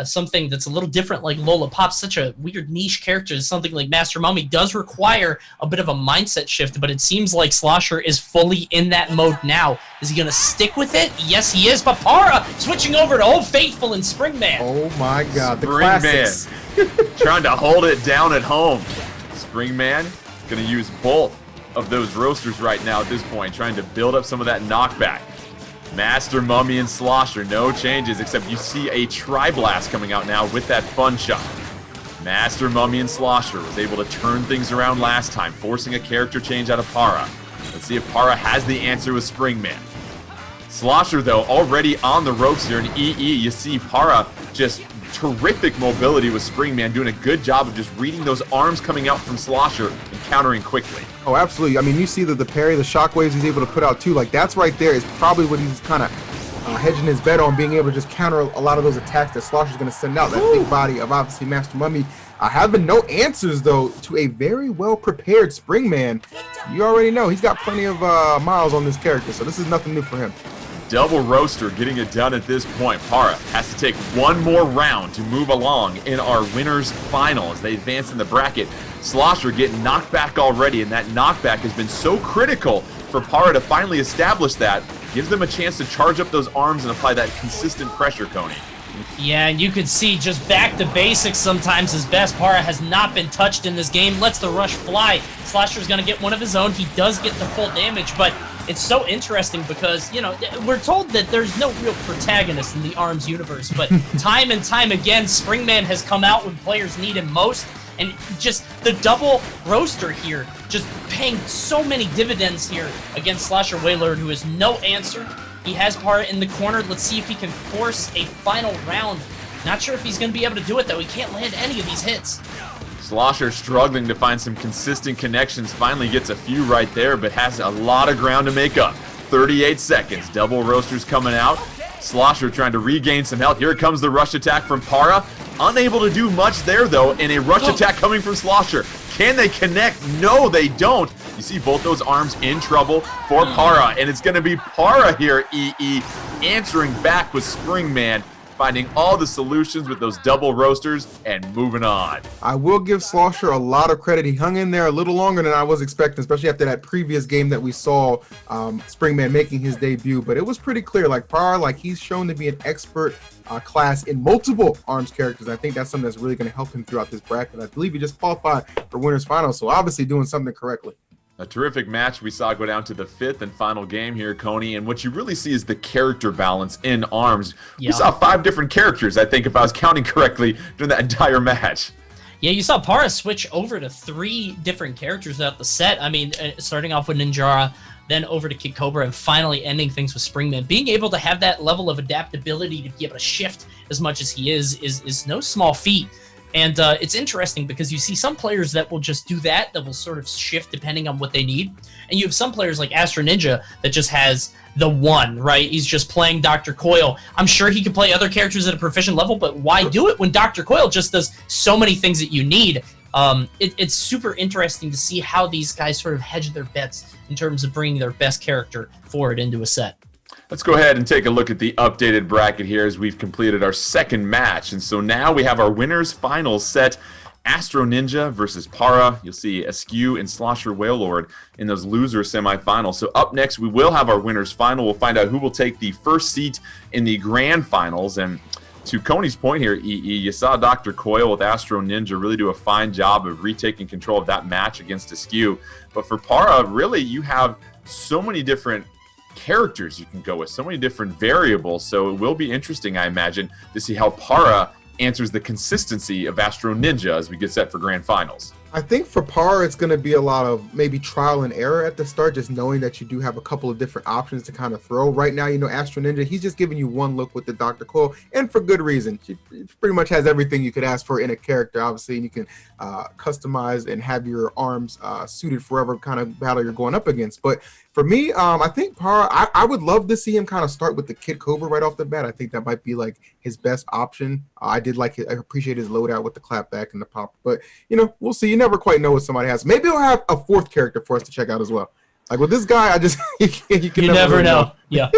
something that's a little different like Lola Pop, such a weird niche character, something like Master Mummy does require a bit of a mindset shift, but it seems like Slosher is fully in that mode now. Is he going to stick with it? Yes, he is. But Para switching over to Old Faithful and Springman. Oh my God, the Springman classics. trying to hold it down at home. Springman going to use both of those roasters right now at this point, trying to build up some of that knockback. Master Mummy and Slosher, no changes, except you see a Tri-Blast coming out now with that fun shot. Master Mummy and Slosher was able to turn things around last time, forcing a character change out of Para. Let's see if Para has the answer with Springman. Slosher, though, already on the ropes here in EE. You see Para just terrific mobility with Springman, doing a good job of just reading those arms coming out from Slosher and countering quickly. Oh, absolutely. I mean, you see the parry, the shockwaves he's able to put out too. Like, that's right there is probably what he's kind of hedging his bet on, being able to just counter a lot of those attacks that Slosher's going to send out. That big body of obviously Master Mummy. Having no answers, though, to a very well-prepared Springman. You already know he's got plenty of miles on this character, so this is nothing new for him. Double roaster getting it done at this point. Para has to take one more round to move along in our winners final as they advance in the bracket. Slosher getting knocked back already, and that knockback has been so critical for Para to finally establish that. Gives them a chance to charge up those arms and apply that consistent pressure, Coney. Yeah, and you could see just back to basics sometimes is best. Para has not been touched in this game. Lets the rush fly. Slosher's going to get one of his own. He does get the full damage, but it's so interesting because, you know, we're told that there's no real protagonist in the ARMS universe, but time and time again, Springman has come out when players need him most, and just the double roaster here, just paying so many dividends here against Slosher Wailord, who has no answer. He has Para in the corner. Let's see if he can force a final round. Not sure if he's going to be able to do it, though. He can't land any of these hits. Slosher struggling to find some consistent connections. Finally gets a few right there, but has a lot of ground to make up. 38 seconds. Double roasters coming out. Slosher trying to regain some health. Here comes the rush attack from Para. Unable to do much there, though, and a rush attack coming from Slosher. Can they connect? No, they don't. You see both those arms in trouble for Para, and it's going to be Para here, EE, answering back with Springman, finding all the solutions with those double roasters and moving on. I will give Slosher a lot of credit. He hung in there a little longer than I was expecting, especially after that previous game that we saw Springman making his debut. But it was pretty clear, like Para, like he's shown to be an expert class in multiple ARMS characters. I think that's something that's really going to help him throughout this bracket. I believe he just qualified for winners final, so obviously doing something correctly. A terrific match we saw go down to the 5th and final game here, Coney, and what you really see is the character balance in ARMS. Yeah. We saw 5 different characters, I think, if I was counting correctly, during that entire match. Yeah, you saw Para switch over to 3 different characters throughout the set. I mean, starting off with Ninjara, then over to Kid Cobra, and finally ending things with Springman. Being able to have that level of adaptability to be able to shift as much as he is no small feat. And it's interesting because you see some players that will just do that will sort of shift depending on what they need. And you have some players like Astro Ninja that just has the one, right? He's just playing Dr. Coil. I'm sure he could play other characters at a proficient level, but why do it when Dr. Coil just does so many things that you need? It's super interesting to see how these guys sort of hedge their bets in terms of bringing their best character forward into a set. Let's go ahead and take a look at the updated bracket here as we've completed our second match. And so now we have our winners final set. Astro Ninja versus Para. You'll see Askew and Slosher Wailord in those loser semifinals. So up next, we will have our winners final. We'll find out who will take the first seat in the grand finals. And to Coney's point here, EE, you saw Dr. Coil with Astro Ninja really do a fine job of retaking control of that match against Askew. But for Para, really, you have so many different characters you can go with, so many different variables, so it will be interesting, I imagine, to see how Para answers the consistency of Astro Ninja as we get set for grand finals. I think for Par, it's going to be a lot of maybe trial and error at the start, just knowing that you do have a couple of different options to kind of throw. Right now, Astro Ninja, he's just giving you one look with the Dr. Coil, and for good reason. She pretty much has everything you could ask for in a character, obviously, and you can customize and have your arms suited for whatever kind of battle you're going up against. But for me, I think Par, I would love to see him kind of start with the Kid Cobra right off the bat. I think that might be like his best option. I appreciate his loadout with the clapback and the pop, but we'll see. You never quite know what somebody has. Maybe he'll have a fourth character for us to check out as well. Like with this guy, you never know. Yeah.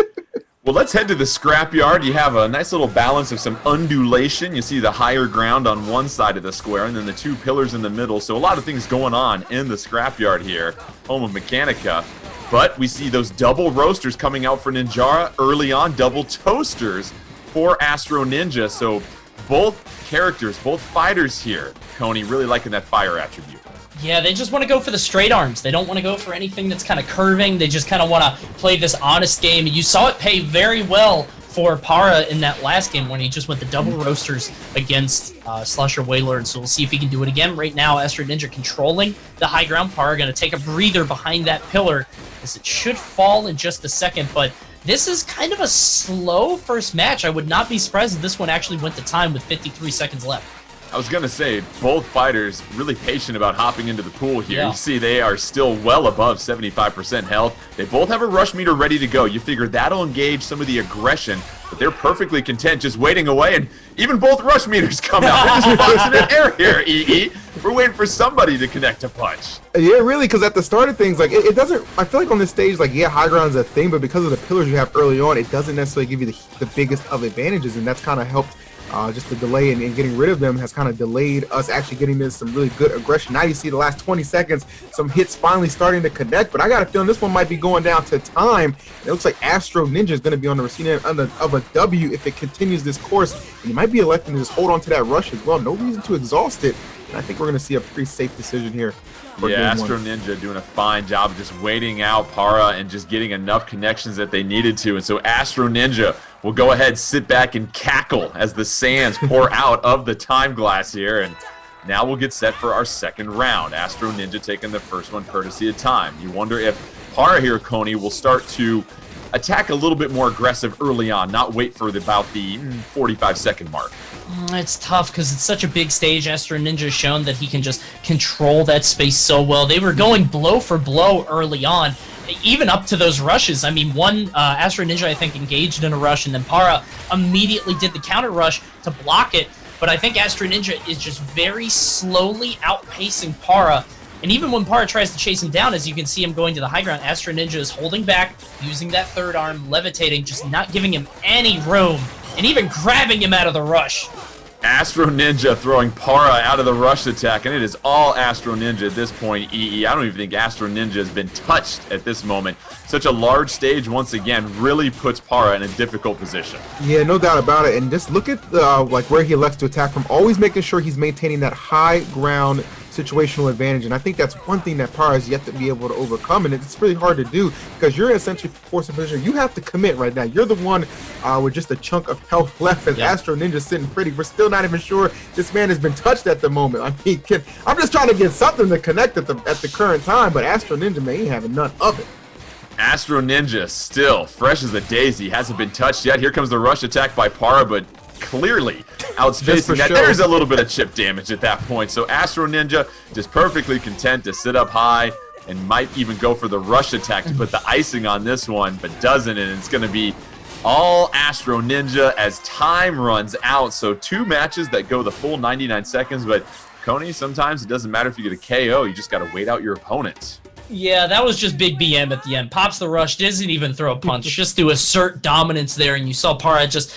Well, let's head to the scrapyard. You have a nice little balance of some undulation. You see the higher ground on one side of the square and then the two pillars in the middle. So a lot of things going on in the scrapyard here, home of Mechanica. But we see those double roasters coming out for Ninjara early on, double toasters for Astro Ninja. So both characters, both fighters here, Coney, really liking that fire attribute. Yeah, they just want to go for the straight arms. They don't want to go for anything that's kind of curving. They just kind of want to play this honest game. And you saw it pay very well for Para in that last game when he just went the double roasters against Slusher Whaler. And so we'll see if he can do it again. Right now, Astro Ninja controlling the high ground. Para going to take a breather behind that pillar as it should fall in just a second. But this is kind of a slow first match. I would not be surprised if this one actually went to time with 53 seconds left. I was going to say, both fighters really patient about hopping into the pool here. Yeah. You see they are still well above 75% health. They both have a rush meter ready to go. You figure that'll engage some of the aggression, but they're perfectly content just waiting away, and even both rush meters come out. They're just boxing in air here, EE. We're waiting for somebody to connect a punch. Yeah, really, because at the start of things, like, it doesn't, I feel like on this stage, like, yeah, high ground is a thing, but because of the pillars you have early on, it doesn't necessarily give you the biggest of advantages, and that's kind of helped. Just the delay and getting rid of them has kind of delayed us actually getting this some really good aggression. Now you see the last 20 seconds, some hits finally starting to connect, but I got a feeling this one might be going down to time. It looks like Astro Ninja is going to be on the receiving end of a W if it continues this course, and you might be electing to just hold on to that rush as well. No reason to exhaust it, and I think we're going to see a pretty safe decision here. Yeah, Astro Ninja doing a fine job of just waiting out Para and just getting enough connections that they needed to. And so Astro Ninja will go ahead, sit back, and cackle as the sands pour out of the time glass here. And now we'll get set for our second round. Astro Ninja taking the first one courtesy of time. You wonder if Para here, Coney, will start to attack a little bit more aggressive early on, not wait for about the 45-second mark. It's tough because it's such a big stage. Astro Ninja has shown that he can just control that space so well. They were going blow for blow early on, even up to those rushes. I mean, Astro Ninja, I think, engaged in a rush, and then Para immediately did the counter rush to block it. But I think Astro Ninja is just very slowly outpacing Para. And even when Para tries to chase him down, as you can see him going to the high ground, Astro Ninja is holding back, using that third arm, levitating, just not giving him any room, and even grabbing him out of the rush. Astro Ninja throwing Para out of the rush attack, and it is all Astro Ninja at this point, EE. I don't even think Astro Ninja has been touched at this moment. Such a large stage, once again, really puts Para in a difficult position. Yeah, no doubt about it. And just look at where he elects to attack from, always making sure he's maintaining that high ground situational advantage, and I think that's one thing that Para has yet to be able to overcome, and it's really hard to do because you're essentially forced in a position. You have to commit right now. You're the one with just a chunk of health left, as Astro Ninja's sitting pretty. We're still not even sure this man has been touched at the moment. I mean, I'm just trying to get something to connect at the current time, but Astro Ninja may ain't having none of it. Astro Ninja still fresh as a daisy, hasn't been touched yet. Here comes the rush attack by Para, but clearly outspacing that. There's a little bit of chip damage at that point. So Astro Ninja just perfectly content to sit up high and might even go for the rush attack to put the icing on this one, but doesn't, and it's going to be all Astro Ninja as time runs out. So two matches that go the full 99 seconds, but Coney, sometimes it doesn't matter if you get a KO, you just got to wait out your opponent. Yeah, that was just big BM at the end. Pops the rush, doesn't even throw a punch, just to assert dominance there, and you saw Para just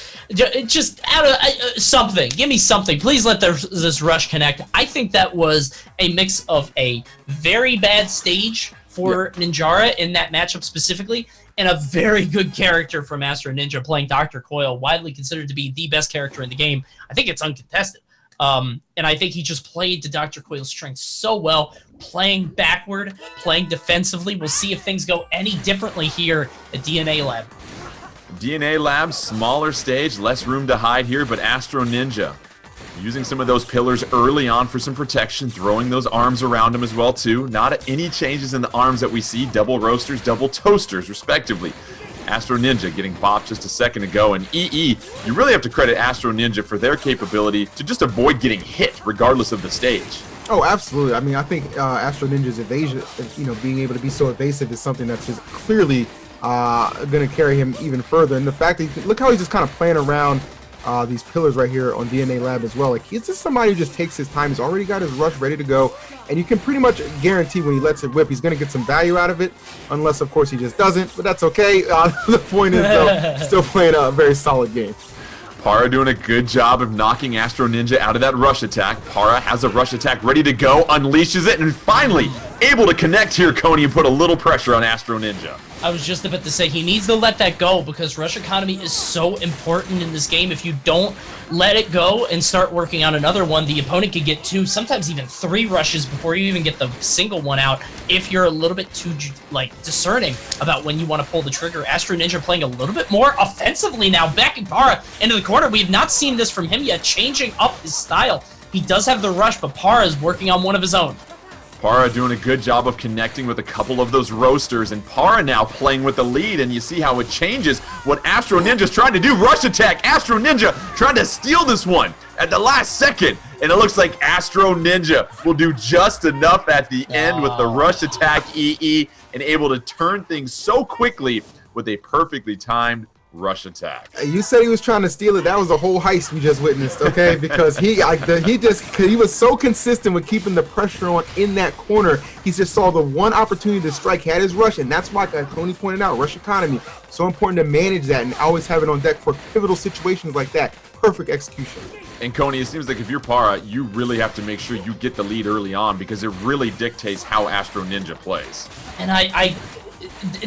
out of something. Give me something. Please let this rush connect. I think that was a mix of a very bad stage for Ninjara in that matchup specifically, and a very good character from Astro Ninja playing Dr. Coil, widely considered to be the best character in the game. I think it's uncontested. And I think he just played to Dr. Coil's strength so well, playing backward, playing defensively. We'll see if things go any differently here at DNA Lab. DNA Lab, smaller stage, less room to hide here, but Astro Ninja Using some of those pillars early on for some protection, throwing those arms around him as well too. Not any changes in the arms that we see, double roasters, double toasters respectively. Astro Ninja getting bopped just a second ago, and EE, you really have to credit Astro Ninja for their capability to just avoid getting hit regardless of the stage. Oh, absolutely. I mean, I think Astro Ninja's evasion, being able to be so evasive is something that's just clearly going to carry him even further. And the fact that, look how he's just kind of playing around these pillars right here on DNA Lab as well. Like, he's just somebody who just takes his time. He's already got his rush ready to go, and you can pretty much guarantee when he lets it whip, he's going to get some value out of it, unless, of course, he just doesn't, but that's okay. The point is, though, still playing a very solid game. Para doing a good job of knocking Astro Ninja out of that rush attack. Para has a rush attack ready to go, unleashes it, and finally able to connect here, Coney, and put a little pressure on Astro Ninja. I was just about to say, he needs to let that go because rush economy is so important in this game. If you don't let it go and start working on another one, the opponent could get 2, sometimes even 3 rushes before you even get the single one out if you're a little bit too discerning about when you want to pull the trigger. Astro Ninja playing a little bit more offensively now, backing Para into the corner. We have not seen this from him yet, changing up his style. He does have the rush, but Para is working on one of his own. Para doing a good job of connecting with a couple of those roasters, and Para now playing with the lead, and you see how it changes what Astro Ninja's trying to do. Rush attack, Astro Ninja trying to steal this one at the last second, and it looks like Astro Ninja will do just enough at the end with the rush attack EE, and able to turn things so quickly with a perfectly timed rush attack. You said he was trying to steal it. That was a whole heist we just witnessed, okay? Because he was so consistent with keeping the pressure on in that corner. He just saw the one opportunity to strike, had his rush, and that's why, like Tony pointed out, rush economy. So important to manage that and always have it on deck for pivotal situations like that. Perfect execution. And Coney, it seems like if you're Para, you really have to make sure you get the lead early on because it really dictates how Astro Ninja plays. And I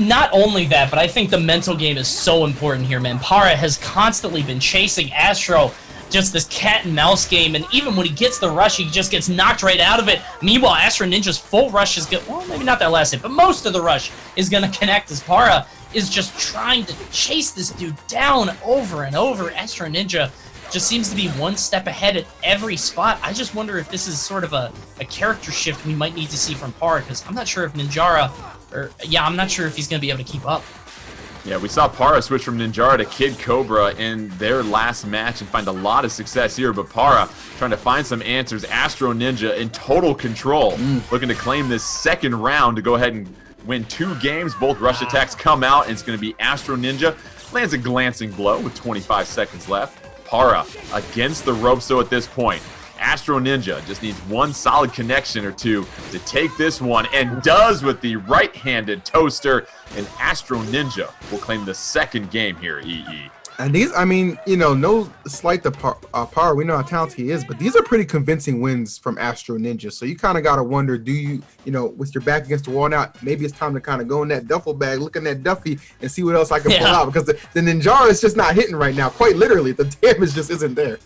not only that, but I think the mental game is so important here, man. Para has constantly been chasing Astro, just this cat and mouse game, and even when he gets the rush, he just gets knocked right out of it. Meanwhile, Astro Ninja's full rush is good. Well, maybe not that last hit, but most of the rush is going to connect as Para is just trying to chase this dude down over and over. Astro Ninja just seems to be one step ahead at every spot. I just wonder if this is sort of a character shift we might need to see from Para, because I'm not sure if Ninjara, I'm not sure if he's going to be able to keep up. Yeah, we saw Para switch from Ninjara to Kid Cobra in their last match and find a lot of success here, but Para trying to find some answers. Astro Ninja in total control, looking to claim this second round to go ahead and win 2 games. Both rush attacks come out, and it's going to be Astro Ninja. Lands a glancing blow with 25 seconds left. Para against the ropes, so at this point, Astro Ninja just needs one solid connection or two to take this one, and does with the right-handed toaster, and Astro Ninja will claim the second game here, EE. And these, I mean, no slight to Para, we know how talented he is, but these are pretty convincing wins from Astro Ninja. So you kind of got to wonder, do you, with your back against the wall now, maybe it's time to kind of go in that duffel bag, look in that Duffy, and see what else I can pull out, because the Ninjara is just not hitting right now. Quite literally, the damage just isn't there.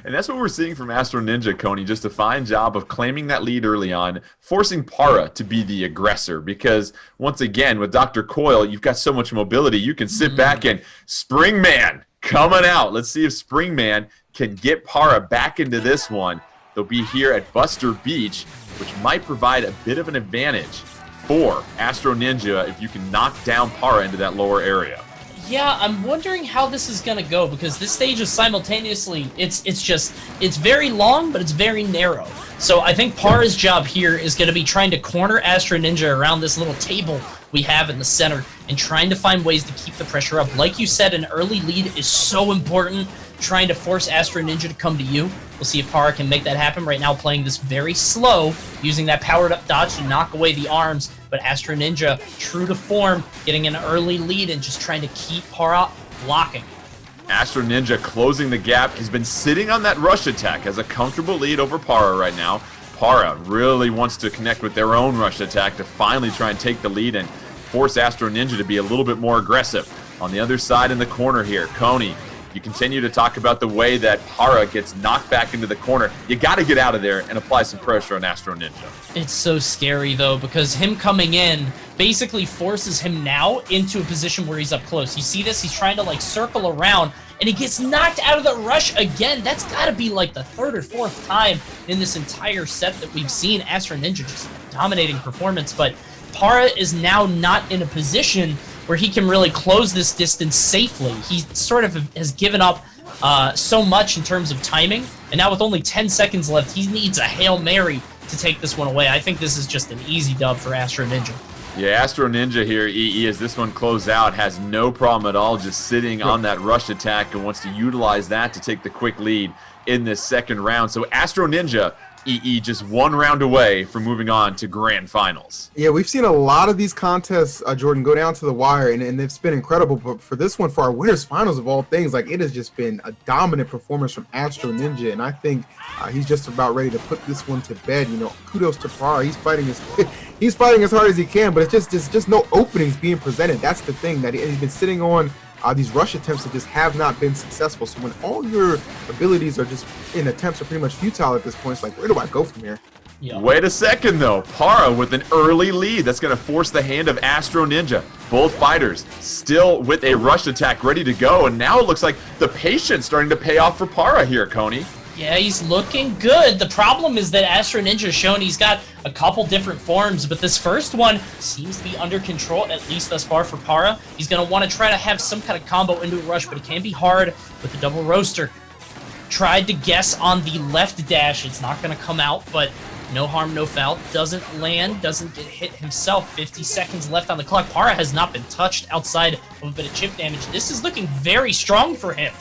And that's what we're seeing from Astro Ninja, Coney. Just a fine job of claiming that lead early on, forcing Para to be the aggressor. Because, once again, with Dr. Coil, you've got so much mobility. You can sit back and Springman coming out. Let's see if Springman can get Para back into this one. They'll be here at Buster Beach, which might provide a bit of an advantage for Astro Ninja if you can knock down Para into that lower area. Yeah, I'm wondering how this is going to go, because this stage is simultaneously, it's very long, but it's very narrow. So I think Para's job here is going to be trying to corner Astro Ninja around this little table we have in the center and trying to find ways to keep the pressure up. Like you said, an early lead is so important, trying to force Astro Ninja to come to you. We'll see if Para can make that happen. Right now playing this very slow, using that powered up dodge to knock away the arms, but Astro Ninja, true to form, getting an early lead and just trying to keep Para blocking. Astro Ninja closing the gap. He's been sitting on that rush attack as a comfortable lead over Para right now. Para really wants to connect with their own rush attack to finally try and take the lead and force Astro Ninja to be a little bit more aggressive. On the other side in the corner here, Coney, you continue to talk about the way that Para gets knocked back into the corner. You got to get out of there and apply some pressure on Astro Ninja. It's so scary, though, because him coming in basically forces him now into a position where he's up close. You see this? He's trying to, circle around and he gets knocked out of the rush again. That's got to be like the third or fourth time in this entire set that we've seen Astro Ninja just dominating performance, but Para is now not in a position where he can really close this distance safely. He sort of has given up so much in terms of timing, and now with only 10 seconds left, he needs a Hail Mary to take this one away. I think this is just an easy dub for Astro Ninja. Yeah, Astro Ninja here, EE, as this one closed out, has no problem at all just sitting on that rush attack and wants to utilize that to take the quick lead in this second round. So Astro Ninja, EE, just one round away from moving on to grand finals. Yeah, we've seen a lot of these contests, Jordan, go down to the wire, and it's been incredible. But for this one, for our winners finals of all things, like, it has just been a dominant performance from Astro Ninja, and I think he's just about ready to put this one to bed. You know, kudos to Para. He's fighting as hard as he can, but it's just no openings being presented. That's the thing, that he's been sitting on these rush attempts that just have not been successful. So when all your abilities are just in attempts are pretty much futile at this point, it's like, where do I go from here? Yeah. Wait a second, though. Para with an early lead. That's going to force the hand of Astro Ninja. Both fighters still with a rush attack ready to go, and now it looks like the patience starting to pay off for Para here, Coney. Yeah, he's looking good. The problem is that Astro Ninja's shown he's got a couple different forms, but this first one seems to be under control, at least thus far for Para. He's going to want to try to have some kind of combo into a rush, but it can be hard with the double roaster. Tried to guess on the left dash. It's not going to come out, but no harm, no foul. Doesn't land, doesn't get hit himself. 50 seconds left on the clock. Para has not been touched outside of a bit of chip damage. This is looking very strong for him.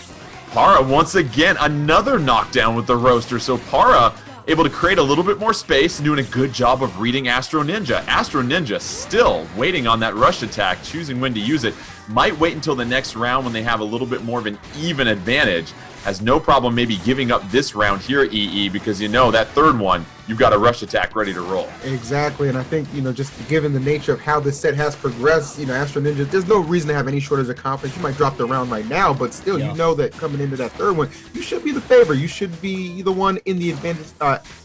Para, once again, another knockdown with the roaster. So Para able to create a little bit more space and doing a good job of reading Astro Ninja. Astro Ninja still waiting on that rush attack, choosing when to use it. Might wait until the next round when they have a little bit more of an even advantage. Has no problem maybe giving up this round here, EE, because you know that third one, you've got a rush attack ready to roll. Exactly, and I think, you know, just given the nature of how this set has progressed, you know, Astro Ninja, there's no reason to have any shortage of confidence. You might drop the round right now, but still, you know that coming into that third one, you should be the favorite. You should be the one in the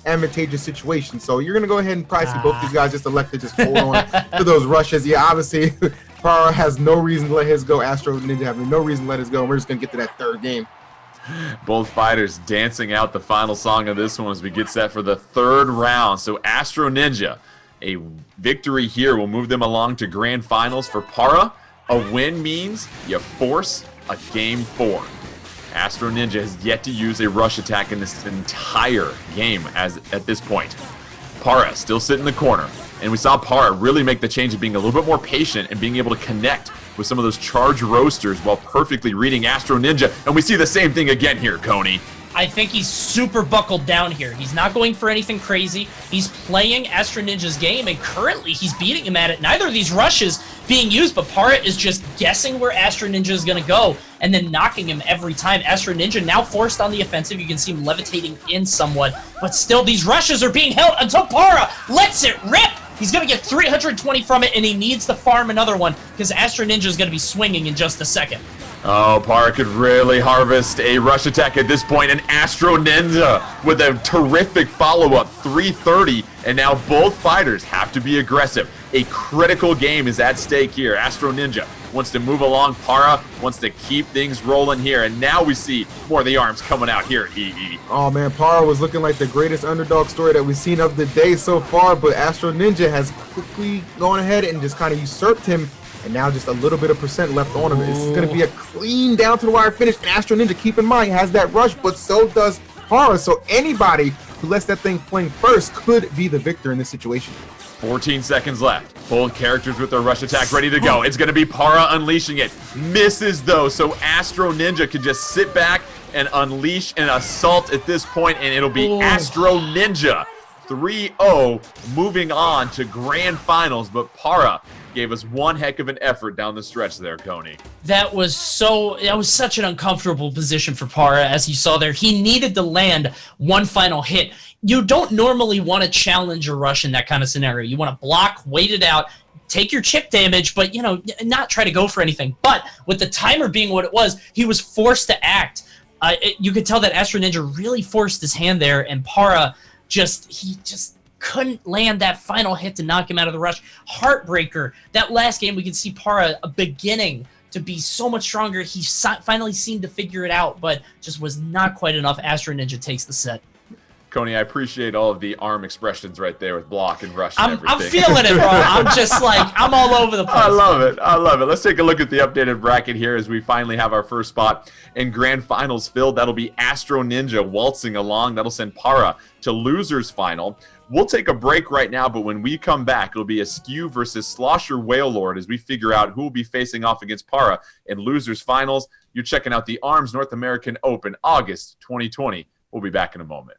advantageous situation. So you're going to go ahead and probably see both these guys just elect to just hold on to those rushes. Yeah, obviously, Para has no reason to let his go. Astro Ninja having no reason to let his go. And we're just going to get to that third game. Both fighters dancing out the final song of this one as we get set for the third round. So Astro Ninja, a victory here will move them along to grand finals. For Para, a win means you force a game 4. Astro Ninja has yet to use a rush attack in this entire game at this point. Para still sitting in the corner, and we saw Para really make the change of being a little bit more patient and being able to connect with some of those charge roasters while perfectly reading Astro Ninja. And we see the same thing again here, Coney. I think he's super buckled down here. He's not going for anything crazy. He's playing Astro Ninja's game, and currently he's beating him at it. Neither of these rushes being used, but Para is just guessing where Astro Ninja is going to go and then knocking him every time. Astro Ninja now forced on the offensive. You can see him levitating in somewhat, but still these rushes are being held until Para lets it rip. He's going to get 320 from it, and he needs to farm another one because Astro Ninja is going to be swinging in just a second. Oh, Para could really harvest a rush attack at this point, and Astro Ninja with a terrific follow-up, 330, and now both fighters have to be aggressive. A critical game is at stake here. Astro Ninja wants to move along. Para wants to keep things rolling here, and now we see more of the arms coming out here, EE. Oh man, Para was looking like the greatest underdog story that we've seen of the day so far, but Astro Ninja has quickly gone ahead and just kind of usurped him, and now just a little bit of percent left on him. It's going to be a clean down to the wire finish, and Astro Ninja, keep in mind, has that rush, but so does Para, so anybody who lets that thing fling first could be the victor in this situation. 14 seconds left. Both characters with their rush attack ready to go. It's going to be Para unleashing it. Misses, though, so Astro Ninja can just sit back and unleash an assault at this point, and it'll be Astro Ninja 3-0 moving on to grand finals, but Para gave us one heck of an effort down the stretch there, Coney. That was such an uncomfortable position for Para, as you saw there. He needed to land one final hit. You don't normally want to challenge a rush in that kind of scenario. You want to block, wait it out, take your chip damage, but, you know, not try to go for anything. But with the timer being what it was, he was forced to act. You could tell that Astro Ninja really forced his hand there, and Para he just couldn't land that final hit to knock him out of the rush. Heartbreaker. That last game, we could see Para beginning to be so much stronger. He finally seemed to figure it out, but just was not quite enough. Astro Ninja takes the set. Coney, I appreciate all of the arm expressions right there with block and rush and everything. I'm feeling it, bro. I'm just like, I'm all over the place. I love it. I love it. Let's take a look at the updated bracket here as we finally have our first spot in Grand Finals filled. That'll be Astro Ninja waltzing along. That'll send Para to Losers Final. We'll take a break right now, but when we come back, it'll be Askew versus Slosher Whalelord as we figure out who will be facing off against Para in Losers Finals. You're checking out the ARMS North American Open, August 2020. We'll be back in a moment.